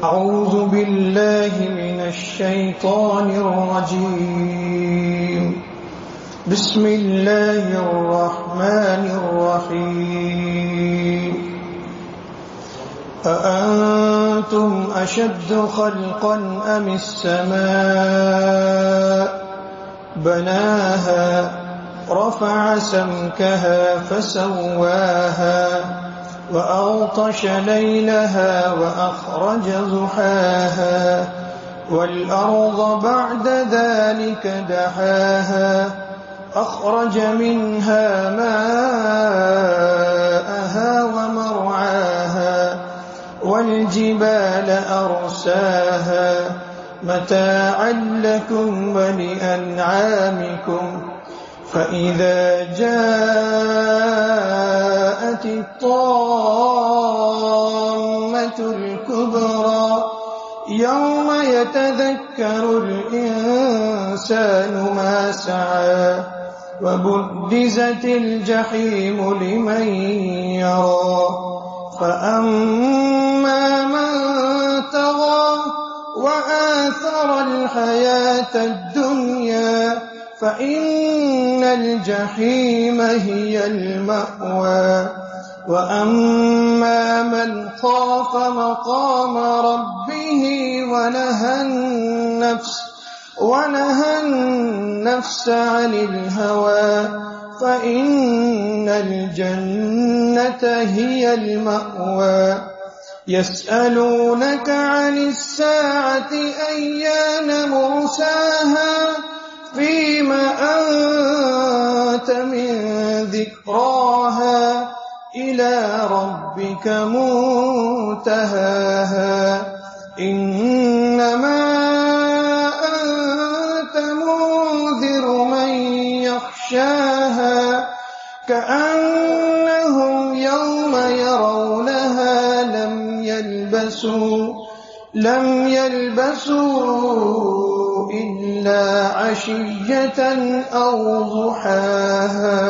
أعوذ بالله من الشيطان الرجيم. بسم الله الرحمن الرحيم. أأنتم أشد خلقا أم السماء بناها رفع سمكها فسواها وأغطش ليلها وأخرج ضحاها والأرض بعد ذلك دحاها أخرج منها ماءها ومرعاها والجبال أرساها متاعا لكم ولأنعامكم فإذا جاءت الطامة الكبرى يوم يتذكر الإنسان ما سعى وبرزت الجحيم لمن يرى فأما من طغى وآثر الحياة الدنيا فإن الجحيم هي المأوى وأما من خاف مقام ربه ونهى النفس عن الهوى فإن الجنة هي المأوى يسألونك عن الساعة أيان مرساها فيما أنت من ذكراها إلى ربك منتهاها إنما أنت منذر من يخشاها كأنهم يوم يرونها لم يلبسوا إلا عشية أو ضحاها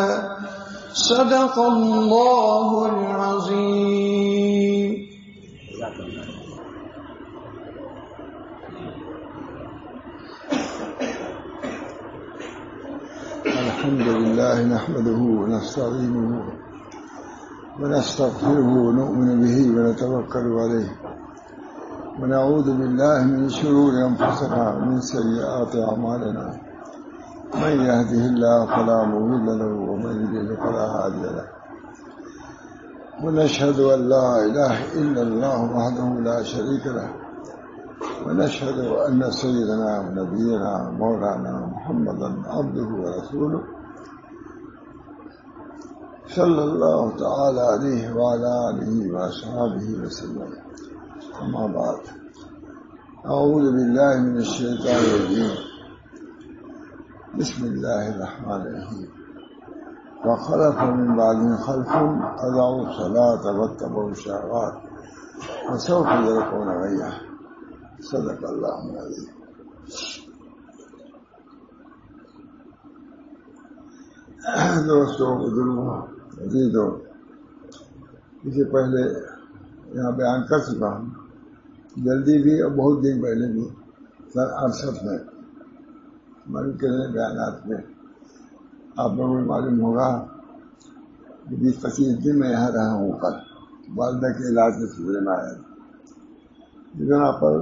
صدق الله العظيم. الحمد لله نحمده ونستعينه ونستغفره ونؤمن به ونتوكل عليه ونعوذ بالله من شرور أنفسنا ومن سيئات أعمالنا من يهده الله فلا مضل له ومن يضلل فلا هادي له ونشهد أن لا إله إلا الله وحده لا شريك له ونشهد أن سيدنا ونبينا مولانا محمدا عبده ورسوله صلى الله تعالى عليه وعلى آله وأصحابه وسلم. أما بعد أعوذ بالله من الشيطان الرجيم. بسم الله الرحمن الرحيم. وخلف من بعدهم خلف أضاعوا الصلاة واتبعوا الشهوات وسوف يلقون غيا صدق اللہ العظیم. دوستوں بزرگوں عزیزوں، اس سے پہلے یہاں بیان کر چکا ہوں، جلدی بھی اور بہت دن پہلے بھی سن 68 میں من کے بیانات میں آپ لوگوں کو معلوم ہوگا کہ 20-25 دن میں یہاں رہا ہوں. کل والدہ کے علاج کے سلسلے میں آیا جہاں پر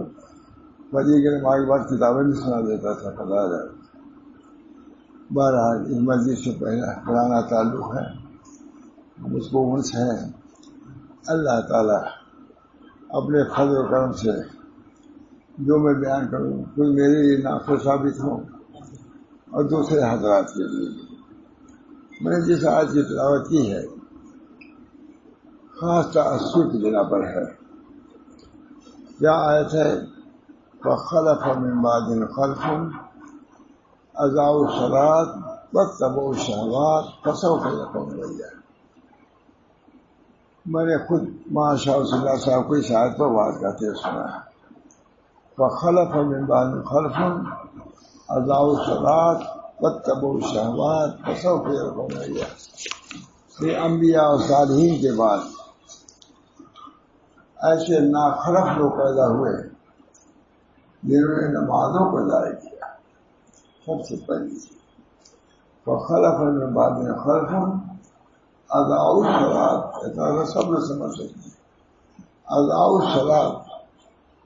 فجر کے نماز کے بعد کتابیں بھی سنا دیتا تھا. پتا جائے بہرحال اس مسجد سے پہلا پرانا تعلق ہے، ہم اس کو انس ہیں. اللہ تعالیٰ اپنے فضل و کرم سے جو میں بیان کروں کوئی میرے لیے نافع ثابت ہو اور دوسرے حضرات کے لیے. میں نے جس آیت کی تلاوت کی ہے خاص تأثر کی بنا پر ہے. کیا آیت ہے؟ فخلف من بعدهم خلف اضاعوا الصلاة واتبعوا الشهوات فسوف يلقون غيا. میں نے خود ماشاء اللہ صاحب کو اس آیت پر بات کرتے سنا ہے. فخلف من بعدهم خلف اضاعوا الصلاة واتبعوا الشهوات فسوف يلقون غيا. یہ انبیاء اور صالحین کے بعد ایسے ناخرف لوگ پیدا ہوئے جنہوں نے نمازوں کو ضائع کیا. سب سے پہلی چیز فخلف من بعدهم خلف اضاعوا الصلاۃ. ایسا سب لوگ سمجھ سکتے ہیں. اضاعوا الصلاۃ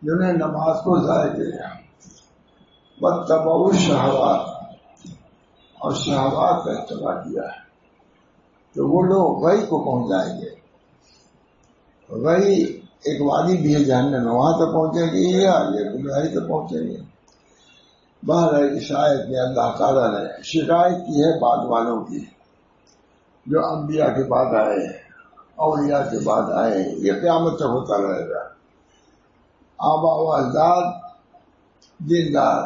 جنہوں نے نماز کو ضائع کیا. واتبعوا الشہوات اور شہوات کا اتباع کیا ہے. تو وہ لوگ غی کو پہنچ جائیں گے. غی ایک وادی بھی ہے جہنم میں، وہاں تک پہنچیں گے یا یہ گمراہی تک پہنچیں گے. باہر اس آیت میں اللہ تعالیٰ نے شکایت کی ہے بعد والوں کی جو انبیاء کے بعد آئے، اولیاء کے بعد آئے. یہ قیامت تک ہوتا رہے گا. آبا و اجداد دیندار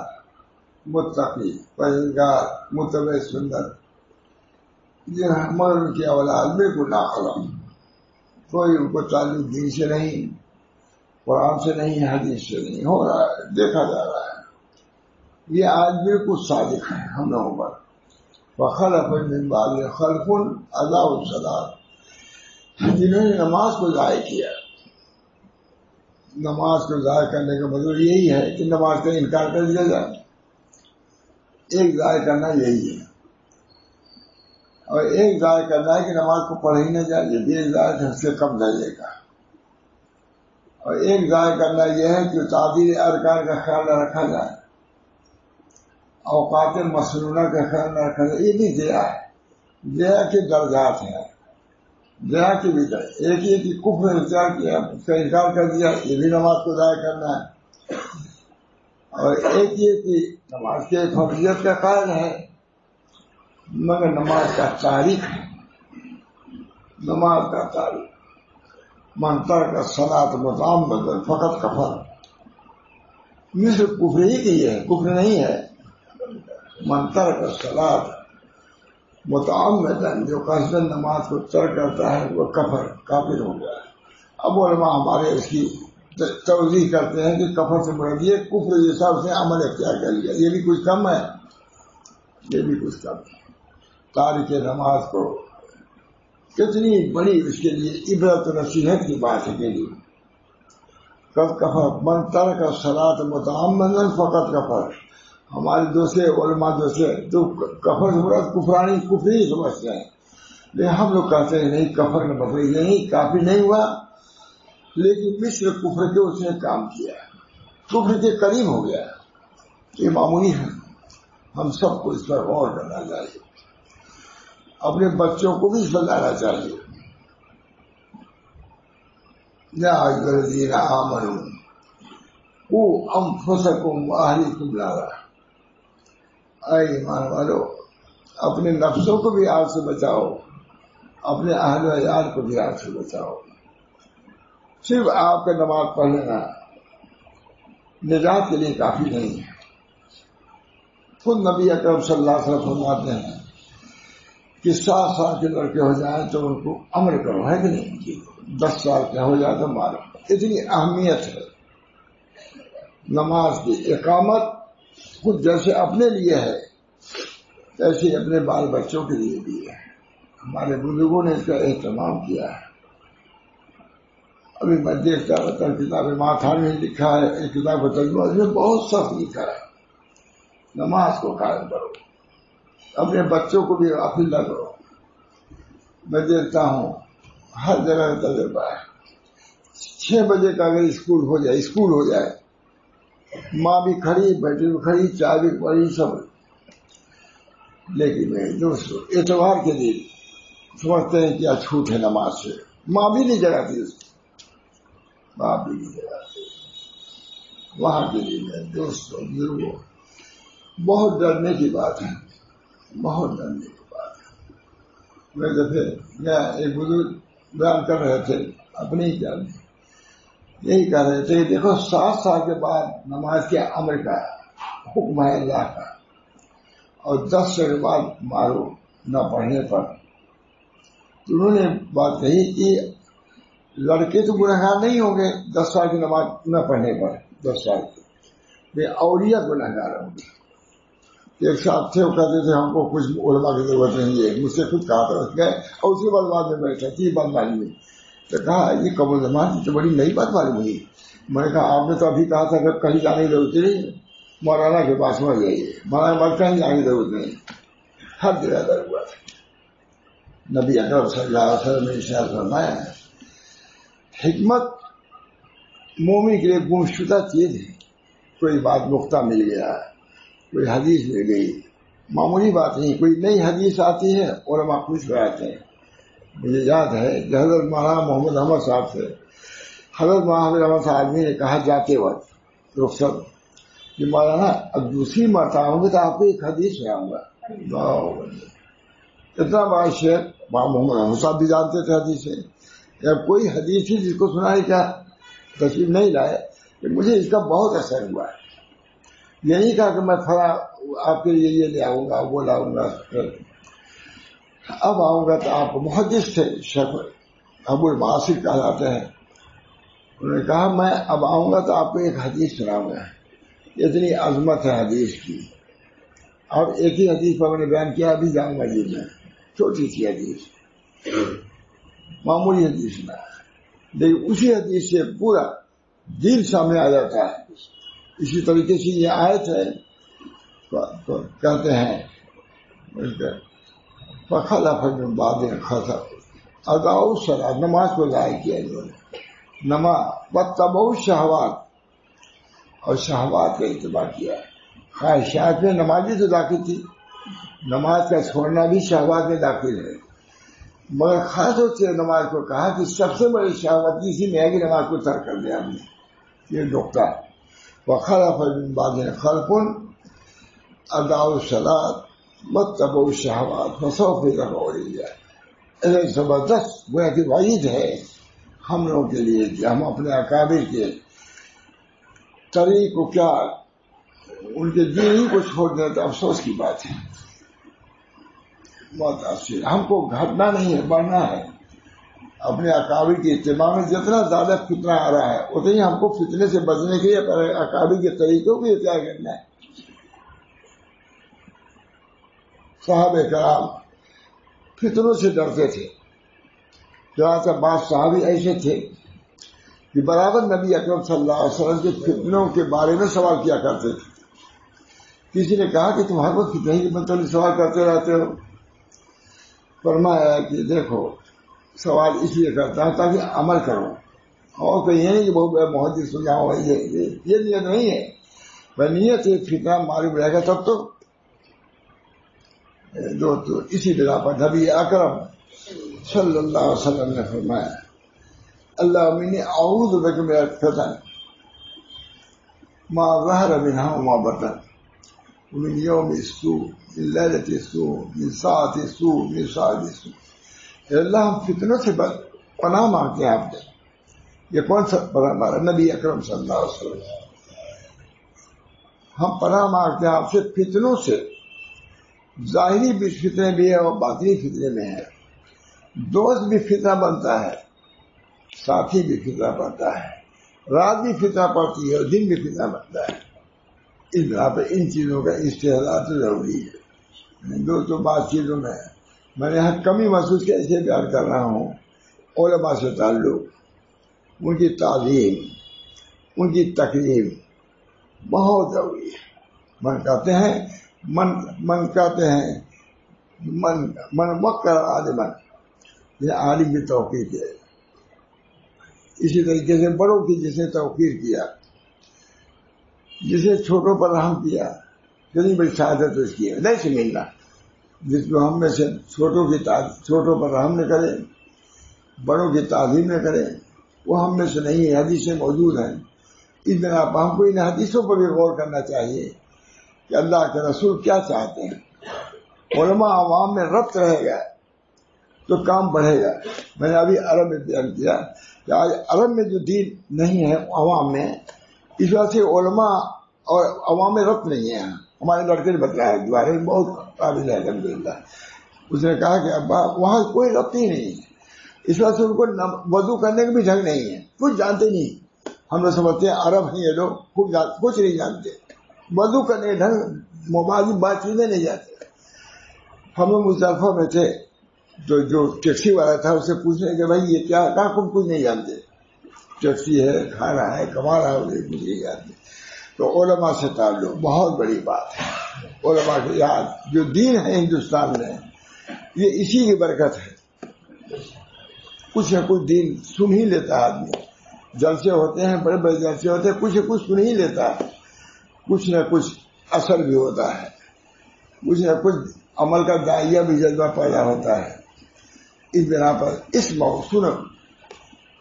متقی پرہیزگار متبع سنت، مگر ان کی اولاد بالکل ناخرم، کوئی ان کو تعلق دین سے نہیں، قرآن سے نہیں، حدیث سے نہیں ہو رہا ہے، دیکھا جا رہا ہے. یہ آج بالکل صادق ہے ہم لوگوں پر. وخلف من بعدهم خلف اضاعوا الصلاۃ جنہوں نے نماز کو ضائع کیا. نماز کو ضائع کرنے کا مطلب یہی ہے کہ نماز کا انکار کر دیا جائے. ایک ضائع کرنا یہی ہے، اور ایک ضائع کرنا ہے کہ نماز کو پڑھ ہی نہ جائے، یہ ضائع سے کم درجے کا. اور ایک ضائع کرنا یہ ہے کہ تعدیل ارکان کا خیال نہ رکھا جائے، اوقات مسنونہ کا خیال نہ رکھا جائے. یہ بھی ضیاء ہے. ضیاء کے درجات ہیں، ضیاء کی بھی درجات. ایک یہ کہ کفر اختیار کیا، اس کا انکار کر دیا، یہ بھی نماز کو ضائع کرنا ہے. اور ایک یہ کہ نماز کے فرضیت کا قائل ہے مگر نماز کا تاریخ ہے. نماز کا تاریخ من ترک الصلاۃ متعمدا فقط کفر. یہ صرف کفر ہی کی ہے، کفر نہیں ہے. من ترک الصلاۃ متعمدا جو قصدن نماز کو ترک کرتا ہے وہ کافر ہو گیا ہے. اب علماء ہمارے اس کی توضیح کرتے ہیں کہ کفر سے مراد یہ کفر جیسا اس نے عمل اختیار کر لیا. یہ بھی کچھ کم ہے، یہ بھی کچھ کم ہے. تارک نماز کو کتنی بڑی اس کے لیے عبرت و نصیحت کی بات ہے. کے لیے کب کفر من ترک الصلاۃ متعمدا فقط کفر. ہمارے دوسرے علماء دوسرے تو کفر سے مراد کفری سمجھتے ہیں، لیکن ہم لوگ کہتے ہیں نہیں، کفر کا مطلب یہ نہیں، کافی نہیں ہوا لیکن مصر کفر کے اس نے کام کیا، کفر کے قریب ہو گیا. یہ معمولی ہے. ہم سب کو اس پر غور کرنا چاہیے، اپنے بچوں کو بھی اس پر لانا چاہیے. یا الذین آمنوا قوا انفسکم واہلیکم نارا. اے ایمان والو اپنے نفسوں کو بھی آگ سے بچاؤ، اپنے اہل و عیال کو بھی آگ سے بچاؤ. صرف آپ کا نماز پڑھ لینا نجات کے لیے کافی نہیں ہے. خود نبی اکرم صلی اللہ علیہ وسلم فرماتے ہیں کہ 7 سال کے لڑکے ہو جائیں تو ان کو امر کرو، ہے کہ نہیں؟ 10 سال کے ہو جائے تو مارو. اتنی اہمیت ہے نماز کی. اقامت خود جیسے اپنے لیے ہے ایسے اپنے بال بچوں کے لیے بھی ہے. ہمارے بزرگوں نے اس کا اہتمام کیا ہے. ابھی میں دیکھتا رہتا ہوں کتاب ماتھا میں لکھا ہے، ایک کتاب ترجمہ اس میں بہت سخت لکھا ہے. نماز کو قائم کرو، اپنے بچوں کو بھی غافل نہ کرو. میں دیکھتا ہوں ہر جگہ کا تجربہ ہے. 6 بجے کا اگر اسکول ہو جائے ماں بھی کھڑی، بیٹی بھی کھڑی، چائے بھی پڑی، سب. لیکن میرے دوستوں اتوار کے دن سمجھتے ہیں کیا چھوٹ ہے نماز سے. ماں بھی نہیں جگاتی اس کو، باپ بھی نہیں جگاتے. وہاں کے لیے میرے دوستوں بزرگوں بہت ڈرنے کی بات ہے، بہت ڈرنے کی بات ہے. میں دفعہ ایک بزرگ بیان کر رہے تھے اپنی ہی جان میں، یہی کہہ رہے تھے کہ دیکھو 7 سال کے بعد نماز کے امر کا حکم ہے اللہ کا، اور 10 سال کے بعد مارو نہ پڑھنے پر. تو انہوں نے بات کہی کہ لڑکے تو گنہگار نہیں ہوں گے 10 سال کی نماز نہ پڑھنے پر، 10 سال کے اولیاء گنہگار ہوں گے. ایک ساتھ تھے وہ کہتے تھے ہم کو کچھ علماء کی ضرورت نہیں ہے، مجھ سے خود کہا تھا گئے اور اس کے بعد میں بیٹھا کہ یہ بات مانی تو کہا یہ قبر زمان کی تو بڑی نئی بات معلوم ہوئی. میں نے کہا آپ نے تو ابھی کہا تھا کہ کہیں جانے کی ضرورت نہیں, مولانا کے پاس مر جائیے, مولانا کے پاس کہیں جانے کی ضرورت نہیں, ہر جگہ در ہوا تھا. نبی اکرم صلی اللہ علیہ وسلم نے ارشاد فرمایا حکمت مومن کے لیے گمشدہ چیز ہے. کوئی بات نقطہ مل گیا, کوئی حدیث مل گئی, معمولی بات نہیں, کوئی نئی حدیث آتی ہے علماء خوش ہو جاتے ہیں. مجھے یاد ہے کہ حضرت مولانا محمد احمد صاحب سے حضرت محمد احمد صاحب نے کہا جاتے وقت رخصت کہ مولانا اب دوسری مرتبہ ہوں گے تو آپ کو ایک حدیث سناؤں گا. اتنا بڑا شیخ محمد احمد صاحب بھی جانتے تھے حدیث سے, یا کوئی حدیث تھی جس کو سنائی کیا تشریف نہیں لائے کہ مجھے اس کا بہت اثر ہوا ہے. یہ نہیں کہا کہ میں تھوڑا آپ کے لیے یہ لے آؤں گا وہ لاؤں گا, اب آؤں گا تو آپ محدث تھے شیخ ابو المعاصر کہلاتے ہیں. انہوں نے کہا میں اب آؤں گا تو آپ کو ایک حدیث سناؤں گا. اتنی عظمت ہے حدیث کی. اور ایک ہی حدیث پر میں نے بیان کیا ابھی جاؤں گا جی میں, چھوٹی سی حدیث, معمولی حدیث نہ, لیکن اسی حدیث سے پورا دین سامنے آ جاتا ہے. اسی طریقے سے یہ آیت ہے تو کہتے ہیں فخلف من بعدهم خلف اضاعوا الصلاۃ, نماز کو ضائع کیا انہوں نے, نماز واتبعوا الشہوات, اور شہوات کا اتباع کیا. خواہشات میں نماز بھی تو داخل تھی, نماز کا چھوڑنا بھی شہوات میں داخل ہے, مگر خاص طور سے نماز کو کہا کہ سب سے بڑی شہوت اسی میں ہے کہ نماز کو ترک کر دیا ہم نے. یہ نقطہ وخلف من بعدهم خلف اضاعوا الصلاۃ واتبعوا الشہوات فسوف يلقون غیا. ایسا زبردست گویا کہ وعید ہے ہم لوگوں کے لیے کہ ہم اپنے اکابر کے طریق کو کیا ان کے دین ہی کو چھوڑ دیں تو افسوس کی بات ہے. بہت افسوس, ہم کو گھٹنا نہیں ہے بڑھنا ہے. اپنے اکابر کے اتباع میں جتنا زیادہ فتنہ آ رہا ہے اتنا ہی ہم کو فتنے سے بچنے کے لیے اکابر کے طریقوں کو اختیار کرنا ہے. صحابہ کرام فتنوں سے ڈرتے تھے. چنانچہ بعض صحابی ایسے تھے کہ برابر نبی اکرم صلی اللہ علیہ وسلم کے فتنوں کے بارے میں سوال کیا کرتے تھے. کسی نے کہا کہ تمہارے کو فتنے کے متعلق سوال کرتے رہتے ہو. فرمایا کہ دیکھو سوال اس لیے کرتا ہوں تاکہ عمل کروں, اور کوئی یہ نہیں کہ بہت محدث ہو جاؤں, یہ نیت نہیں ہے. میں نیت ہے فتنہ معلوم رہے گا تب تو اسی بنا پر نبی اکرم صلی اللہ علیہ وسلم نے فرمایا اللہم انی اعوذ بک من الفتن ما ظہر منها وما بطن ومن یوم السوء من لیلۃ السوء من ساعۃ السوء من ساعۃ السوء. اے اللہ ہم فتنوں سے پناہ مانگتے ہیں آپ سے. یہ کون سا پناہ مانگا؟ نبی اکرم صلی اللہ علیہ وسلم. ہم پناہ مانگتے ہیں آپ سے فتنوں سے. ظاہری بھی فتنے بھی ہے اور باطنی فتنے میں ہے. دوست بھی فتنہ بنتا ہے, ساتھی بھی فتنہ بنتا ہے, رات بھی فتنہ پڑتی ہے اور دن بھی فتنہ بنتا ہے. اس بنا پہ ان چیزوں کا استحضار ضروری ہے. دوستوں بعض چیزوں میں نے یہاں کمی محسوس کیا اسے بیان کر رہا ہوں. علماء سے تعلق, ان کی تعلیم, ان کی تکریم بہت ضروری ہے. من کہتے ہیں من وقر عالما, یہ عالم کی توقیر ہے. اسی طریقے سے بڑوں کی جس نے توقیر کیا, جسے چھوٹوں پر رحم کیا, کتنی بڑی شہادت اس کی ہے. نہیں سمجھنا جس کو ہم میں سے چھوٹوں پر رحم نہ کرے, بڑوں کی تعظیم نہ کرے, وہ ہم میں سے نہیں ہے. حدیثیں موجود ہیں. اس بنا پر ہم کو ان حدیثوں پر بھی غور کرنا چاہیے کہ اللہ کے رسول کیا چاہتے ہیں. علماء عوام میں ربط رہے گا تو کام بڑھے گا. میں نے ابھی عرب میں بیان کیا کہ آج عرب میں جو دین نہیں ہے عوام میں, اس وجہ سے علماء اور عوام میں ربط نہیں ہے. ہمارے لڑکے نے بتایا دوبارے بہت قابل ہے الحمدللہ. اس نے کہا کہ ابا وہاں کوئی ربط ہی نہیں ہے. اس وجہ سے ان کو وضو کرنے کا بھی ڈھنگ نہیں ہے, کچھ جانتے نہیں. ہم لوگ سمجھتے ہیں عرب ہیں یہ لوگ, کچھ نہیں جانتے. وضو کرنے کا ڈھنگ مبادی بات چیزیں نہیں جانتے. ہم لوگ مزدلفہ میں تھے, تو جو ٹیکسی والا تھا اسے پوچھنے کہ بھائی یہ کیا، کہا تم کچھ نہیں جانتے، ٹیکسی ہے، کھانا ہے، کما رہا ہے، کچھ نہیں جانتے. تو علماء سے تعلق بہت بڑی بات ہے. علماء کے یاد جو دین ہے ہندوستان میں یہ اسی کی برکت ہے. کچھ نہ کچھ دین سن ہی لیتا ہے آدمی. جلسے ہوتے ہیں، بڑے بڑے جلسے ہوتے ہیں، کچھ نہ کچھ سن ہی لیتا ہے، کچھ نہ کچھ اثر بھی ہوتا ہے، کچھ نہ کچھ عمل کا دائیا بھی جذبہ پیدا ہوتا ہے. اس بنا پر اس موضوع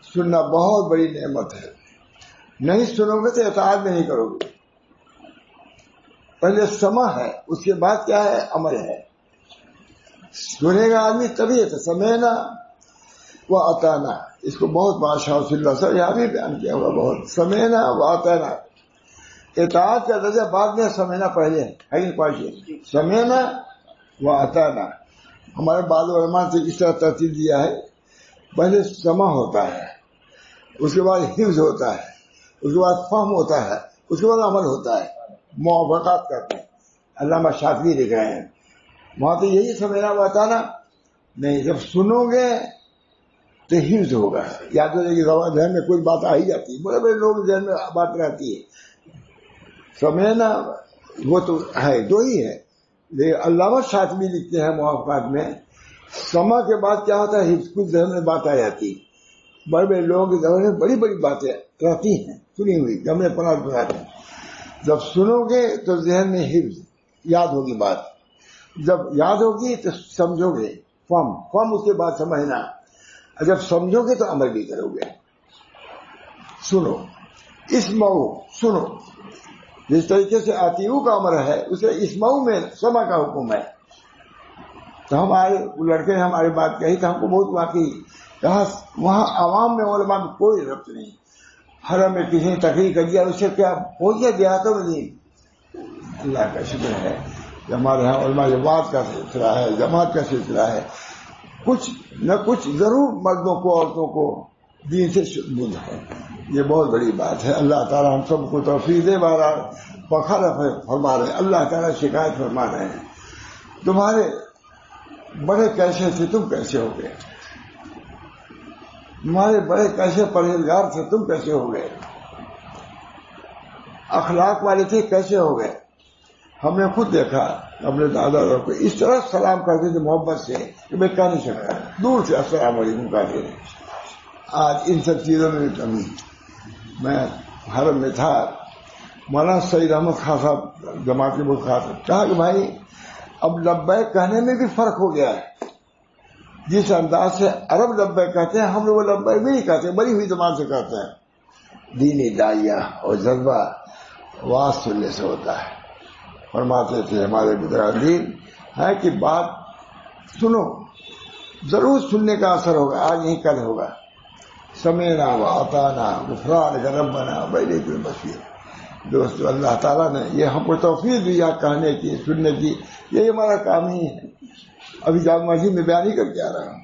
سننا بہت بڑی نعمت ہے. نہیں سنو گے تو اطاعت میں نہیں کرو گے. پہلے سمع ہے، اس کے بعد کیا ہے؟ عمل ہے. سنے گا آدمی تبھی ہے. سمعنا و اطعنا، اس کو بہت بادشاہ صلی اللہ صاحب یہاں بھی بیان کیا ہوا بہت. سمعنا و اطعنا، اطاعت کا درجہ بعد میں، سمعنا پہلے ہے. پڑھیے سمعنا و اطعنا. ہمارے بعض علماء سے اس طرح ترتیب دیا ہے، پہلے سمع ہوتا ہے، اس کے بعد حفظ ہوتا ہے، اس کے بعد فہم ہوتا ہے، اس کے بعد عمل ہوتا ہے. موافقات کرتے ہیں. علامہ شافعی لکھ رہے ہیں وہاں تو یہی سمجھنا ہوا نا. نہیں، جب سنو گے تو حفظ ہوگا. یاد ہو جائے گی ذہن میں کوئی بات آ ہی جاتی ہے، بڑے بڑے لوگ ذہن میں بات رہتی ہے. سمجھنا وہ تو ہے، دو ہی ہے. لیکن علامہ شافعی لکھتے ہیں موافقات میں، سما کے بعد کیا ہوتا ہے؟ حفظ. کچھ ذہن میں بات آ جاتی ہے. بڑے بڑے لوگوں کے ذہن میں بڑی بڑی باتیں رہتی ہیں سنی ہوئی، جمع پناہ بناتے ہیں. جب سنو گے تو ذہن میں حفظ، یاد ہوگی بات. جب یاد ہوگی تو سمجھو گے، فہم اس کے بعد سمجھنا. جب سمجھو گے تو عمل بھی کرو گے. سنو، اسمعوا، سنو. جس طریقے سے آتیو کا امر ہے اسے اسمعوا میں سمع کا حکم ہے. تو ہمارے لڑکے نے ہماری بات کہی تو ہم کو بہت واقعی کہا. وہاں عوام میں علماء میں کوئی ربط نہیں. حرم میں کسی نے تقریر کر دیا، اس سے کیا پہنچ گیا دیہاتوں میں نہیں. اللہ کا شکر ہے کہ ہمارے یہاں علماء جماعت کا سلسلہ ہے، جماعت کا سلسلہ ہے. کچھ نہ کچھ ضرور مردوں کو عورتوں کو دین سے شغل ہے. یہ بہت بڑی بات ہے. اللہ تعالیٰ ہم سب کو توفیق دے. بہرحال فخر فرما رہے ہیں، اللہ تعالیٰ شکایت فرما رہے ہیں، تمہارے بڑے کیسے تھے تم کیسے ہو گئے؟ تمہارے بڑے کیسے پرہیزگار تھے تم کیسے ہو گئے؟ اخلاق والے تھے کیسے ہو گئے؟ ہم نے خود دیکھا اپنے دادا دادا کو اس طرح سلام کرتے تھے محبت سے کہ میں کہہ نہیں سکتا. دور سے السلام علیکم کہتے تھے. آج ان سب چیزوں میں کمی. میں حرم میں تھا، مولانا سعید احمد خان صاحب جماعت کے بہت خاص کہا کہ بھائی اب لبیک کہنے میں بھی فرق ہو گیا ہے. جس انداز سے عرب لبیک کہتے ہیں ہم لوگ لبیک بھی نہیں کہتے، بڑی ہوئی زبان سے کہتے ہیں. دینی داعیہ اور جذبہ واز سننے سے ہوتا ہے. فرماتے تھے ہمارے بزرگان ہے کہ بات سنو، ضرور سننے کا اثر ہوگا. آج نہیں کل ہوگا. سمعنا و اطعنا غفرانک ربنا وإلیک المصیر. دوستو اللہ تعالیٰ نے یہ ہم کو توفیق دیا کہنے کی، سننے کی. یہی ہمارا کام ہی ہے. ابھی جامع مسجد میں بیان ہی کر کے آ رہا ہوں.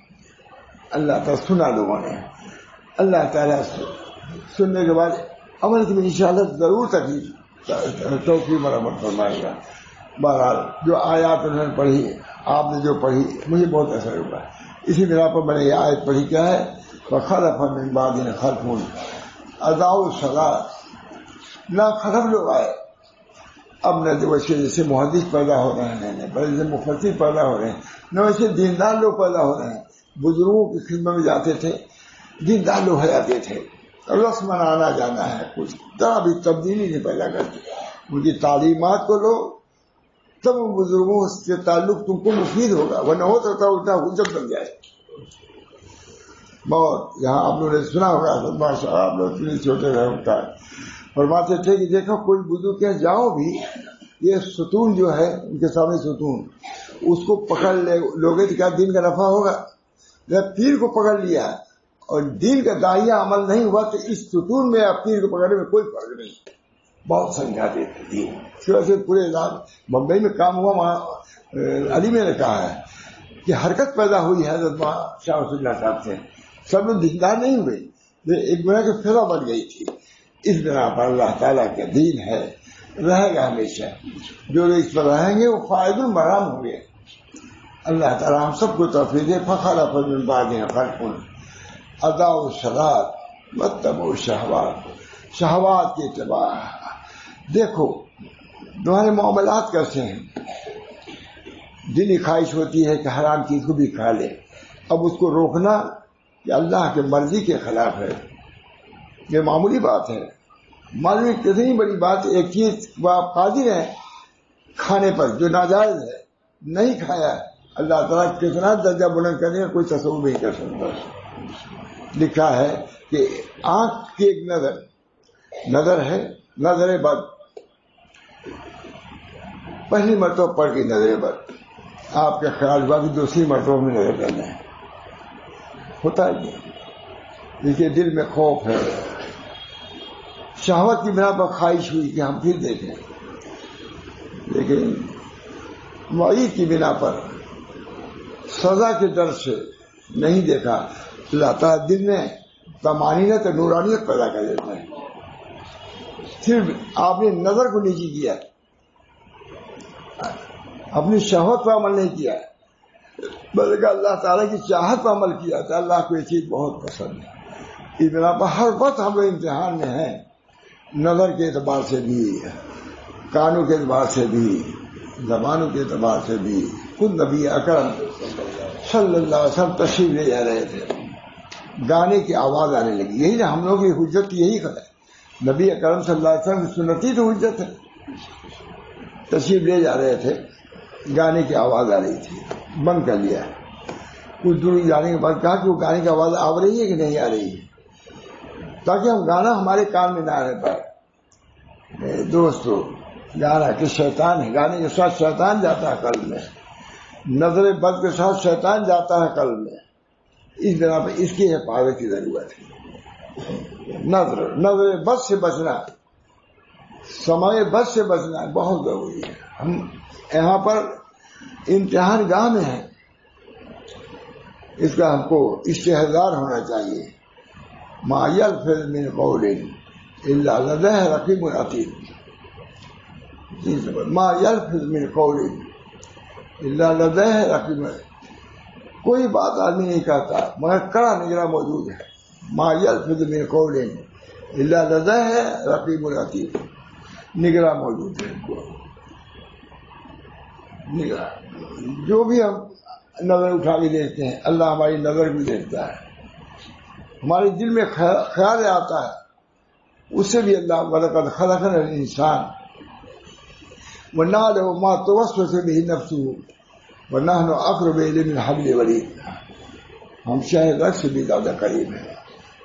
اللہ تعالیٰ سنا لوگوں نے. اللہ تعالیٰ سننے کے بعد عمل کی انشاءاللہ ضرور توفیق مرحمت فرمائے گا. بہرحال جو آیات انہوں نے پڑھی، آپ نے جو پڑھی، مجھے بہت اثر ہوا. اسی بنا پر میں نے یہ آیت پڑھی. کیا ہے؟ وَخَلَفَ مِن بَعْدِهِمْ خَلْفٌ أَضَاعُوا الصَّلَاةَ. نہ خلف لوگ آئے. اب نہ جو ویسے جیسے محدث پیدا ہو رہے ہیں، جیسے مفسر پیدا ہو رہے ہیں، نہ ویسے دیندار لوگ پیدا ہو رہے ہیں. بزرگوں کی خدمت میں جاتے تھے، دیندار لوگ ہو جاتے تھے. رسم آنا جانا ہے، کچھ ذرا بھی تبدیلی نہیں پیدا کرتے. ان کی تعلیمات کو لو تب ان بزرگوں سے تعلق تم کو مفید ہوگا، ورنہ ہوتا تھا الٹا حجت بن جائے. بہت یہاں آپ لوگوں نے سنا ہوگا، آپ لوگ اتنے چھوٹے رہے ہوتا ہے. فرماتے تھے کہ دیکھو کوئی بزرگ کے جاؤ بھی، یہ ستون جو ہے ان کے سامنے ستون، اس کو پکڑ لوگے تو کیا دین کا نفع ہوگا؟ جب پیر کو پکڑ لیا اور دین کا داعیہ عمل نہیں ہوا تو اس ستون میں آپ پیر کو پکڑنے میں کوئی فرق نہیں. بہت سمجھاتے تھے. اس وجہ سے پورے علاقے بمبئی میں کام ہوا. وہاں علی میں نے کہا ہے کہ حرکت پیدا ہوئی ہے حضرت شاہ رسول اللہ صاحب سے. سب لوگ دیندار نہیں ہوئے، ایک بنا کی فضا بن گئی تھی. اس بنا پر اللہ تعالیٰ کا دین ہے، رہے گا ہمیشہ. جو لوگ اس پر رہیں گے وہ فائد المرام ہوں گے. اللہ تعالیٰ ہم سب کو توفیق دے. فخلف من بعدهم خلف اضاعوا الصلاۃ واتبعوا الشہوات. شہوات کی اتباع. دیکھو تمہارے معاملات کیسے ہیں. دلی خواہش ہوتی ہے کہ حرام چیز کو بھی کھا لے. اب اس کو روکنا کہ اللہ کے مرضی کے خلاف ہے. یہ معمولی بات ہے. معلوم کتنی بڑی بات. ایک چیز وہ آپ قادر ہیں کھانے پر جو ناجائز ہے, نہیں کھایا, اللہ تعالیٰ کتنا درجہ بلند کرنے کا کوئی تصور نہیں کر سکتا. لکھا ہے کہ آنکھ کی ایک نظر ہے, نظر بد. پہلی مرتبہ پڑھ کی نظر بد, آپ کے خیال ہوا کہ دوسری مرتبہ میں نظر کرنا ہے. ہوتا ہے دیکھیے دل میں خوف ہے, شہوت کی بنا پر خواہش ہوئی کہ ہم پھر دیکھیں, لیکن وعید کی بنا پر سزا کے ڈر سے نہیں دیکھا. اللہ تعالیٰ دل میں طمانینت اور نورانیت پیدا کر دیتا ہے. صرف آپ نے نظر کو نیچی کیا, اپنی شہوت پر عمل نہیں کیا, بلکہ اللہ تعالیٰ کی چاہت پر عمل کیا تھا. اللہ کو یہ چیز بہت پسند ہے. اس بنا پر ہر وقت ہم لوگ امتحان میں ہیں, نظر کے اعتبار سے بھی, کانوں کے اعتبار سے بھی, زبانوں کے اعتبار سے بھی. خود نبی اکرم صلی اللہ علیہ وسلم تشریف لے جا رہے تھے, گانے کی آواز آنے لگی. یہی نا ہم لوگوں کی حجت یہی ہے. نبی اکرم صلی اللہ علیہ وسلم کی سنتی تو حجت ہے. تشریف لے جا رہے تھے, گانے کی آواز آ رہی تھی, بند کر لیا. کچھ دور جانے کے بعد کہا کہ وہ گانے کی آواز آ رہی ہے کہ نہیں آ رہی ہے, تاکہ ہم گانا ہمارے کان میں نہ آنے پائے. دوستو گانا کہ شیطان ہے, گانے کے ساتھ شیطان جاتا ہے قلب میں, نظر بد کے ساتھ شیطان جاتا ہے قلب میں. اس بنا پر اس کی حفاظت کی ضرورت ہے. نظر بد سے بچنا, سماع بد سے بچنا بہت ضروری ہے. ہم یہاں پر امتحان گاہ میں ہیں, اس کا ہم کو استحضار ہونا چاہیے. ما یلفظ من قول الا لدیہ رقیب عتید. ما یلفظ من قول الا لدیہ رقیب. کوئی بات آدمی نہیں کہتا مگر کڑا نگراں موجود ہے. ما یلفظ من قول الا لدیہ رقیب عتید. نگراں موجود ہے. نگراں جو بھی ہم نظر اٹھا کے دیکھتے ہیں, اللہ ہماری نظر بھی دیکھتا ہے. ہمارے دل میں خیال آتا ہے, اس سے بھی اللہ وَلَقَدْ خَلَقْنَا الْإِنسَانَ وَنَعْلَمُ مَا تُوَسْوِسُ بِهِ نَفْسُهُ وَنَحْنُ أَقْرَبُ إِلَيْهِ مِنْ حَبْلِ الْوَرِيدِ. ہم شاید رگ سے بھی زیادہ قریب ہیں.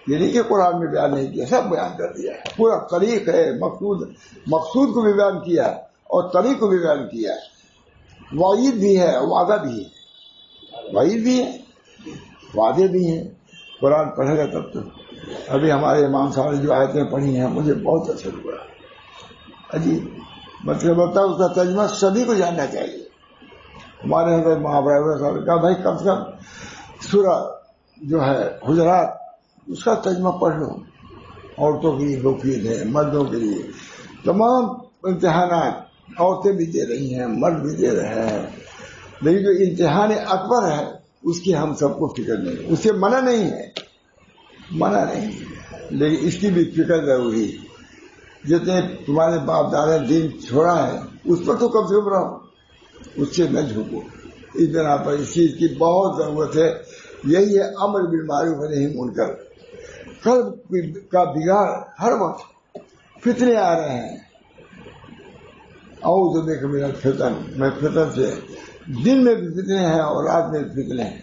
یہ نہیں کہ قرآن میں بیان نہیں کیا, سب بیان کر دیا ہے. پورا طریق ہے, مقصود کو بھی بیان کیا اور طریق کو بھی بیان کیا. وعید بھی ہے, وعدہ بھی ہے. وعید بھی ہے, وعدے بھی ہیں. قرآن پڑھے گا تب تو. ابھی ہمارے امام صاحب نے جو آیتیں پڑھی ہیں مجھے بہت اچھا لگا. عجیب مطلب ہوتا ہے, اس کا ترجمہ سبھی کو جاننا چاہیے. ہمارے حضرت محاورہ صاحب نے کہا بھائی کم سے کم سورہ جو ہے حجرات اس کا ترجمہ پڑھ لو. عورتوں کے لیے مفید ہے, مردوں کے لیے. تمام امتحانات عورتیں بھی دے رہی ہیں, مرد بھی دے رہے ہیں, لیکن جو امتحان اکبر ہے اس کی ہم سب کو فکر نہیں. اس سے منع نہیں ہے, لیکن اس کی بھی فکر ضروری ہے. جتنے تمہارے باپ دادا نے دین چھوڑا ہے اس پر تو کم سے کم رہو, اس سے نہ جھکو. اس بنا پر اس چیز کی بہت ضرورت ہے. یہی ہے امر بالمعروف و نہی عن المنکر. قلب کا بگاڑ ہر وقت فتنے آ رہے ہیں. اعوذ بک من الفتن, میں فتن سے, دن میں بھی فتنے ہیں اور رات میں بھی فتنے ہیں,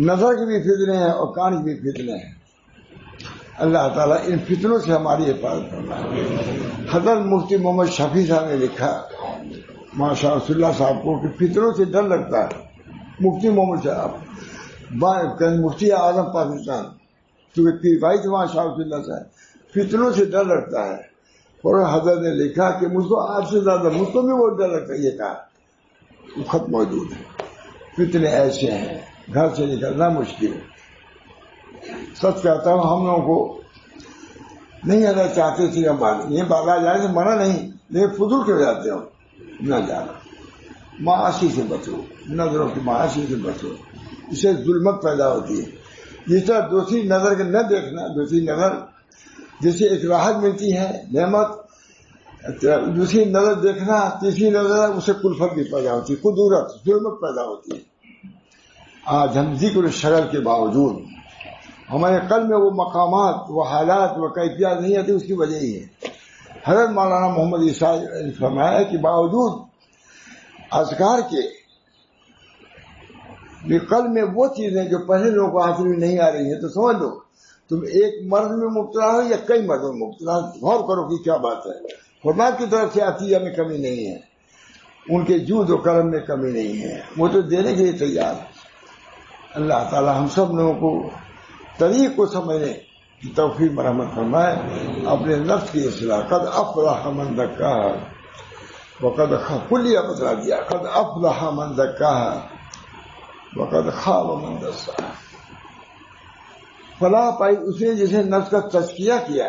نظر کے بھی فتنے ہیں اور کان کے بھی فتنے ہیں. اللہ تعالیٰ ان فتنوں سے ہماری حفاظت کرنا ہے. حضرت مفتی محمد شفیع صاحب نے لکھا ماشاء اللہ صاحب کو کہ فتنوں سے ڈر لگتا ہے. مفتی محمد صاحب مفتی اعظم پاکستان, کیونکہ بھائی تھے ماشاء اللہ صاحب, فتنوں سے ڈر لگتا ہے. اور حضرت نے لکھا کہ مجھ کو آپ سے زیادہ مجھ کو بھی وہ ڈر لگتا ہے. یہ کہا وہ خط موجود ہے. فتنے ایسے ہیں گھر سے نکلنا مشکل ہے. سچ کہتا ہوں ہم لوگوں کو نہیں آنا چاہتے تھے ہم یہ بازار جانے سے منع نہیں, لیکن فضول کیوں جاتے ہو, نہ جانا. معاشی سے بچو، نظروں کی معاشی سے بچو، اس سے ظلمت پیدا ہوتی ہے. جس طرح دوسری نظر کے نہ دیکھنا، دوسری نظر جس سے ایک راحت ملتی ہے نعمت، دوسری نظر دیکھنا، تیسری نظر اس سے کلفت بھی پیدا ہوتی ہے، قدورت، ظلمت پیدا ہوتی ہے. آج ہم ذکر شرر کے باوجود ہمارے قلب میں وہ مقامات، وہ حالات، وہ کیفیات نہیں آتی، اس کی وجہ ہی ہے. حضرت مولانا محمد عیسیٰ نے فرمایا کہ باوجود اذکار کے بھی قلب میں وہ چیزیں جو پہلے لوگوں کو حاصل میں نہیں آ رہی ہیں، تو سمجھ لو تم ایک مرض میں مبتلا ہو یا کئی مرضوں میں مبتلا ہو. غور کرو کہ کیا بات ہے. خدا کی طرف سے عطیہ میں کمی نہیں ہے، ان کے جود و کرم میں کمی نہیں ہے، وہ تو دینے کے لیے تیار ہے. اللہ تعالی ہم سب لوگوں کو طریق کو سمجھنے کی توفیق مرحمت فرمائے. اپنے نفس کی اصلاح. قد افلح من زکاہا وقد کلیہ بتلا دیا، قد افلح من زکاہا وقد خاب من دساہا. فلاح پائی اس نے جسے نفس کا تزکیہ کیا.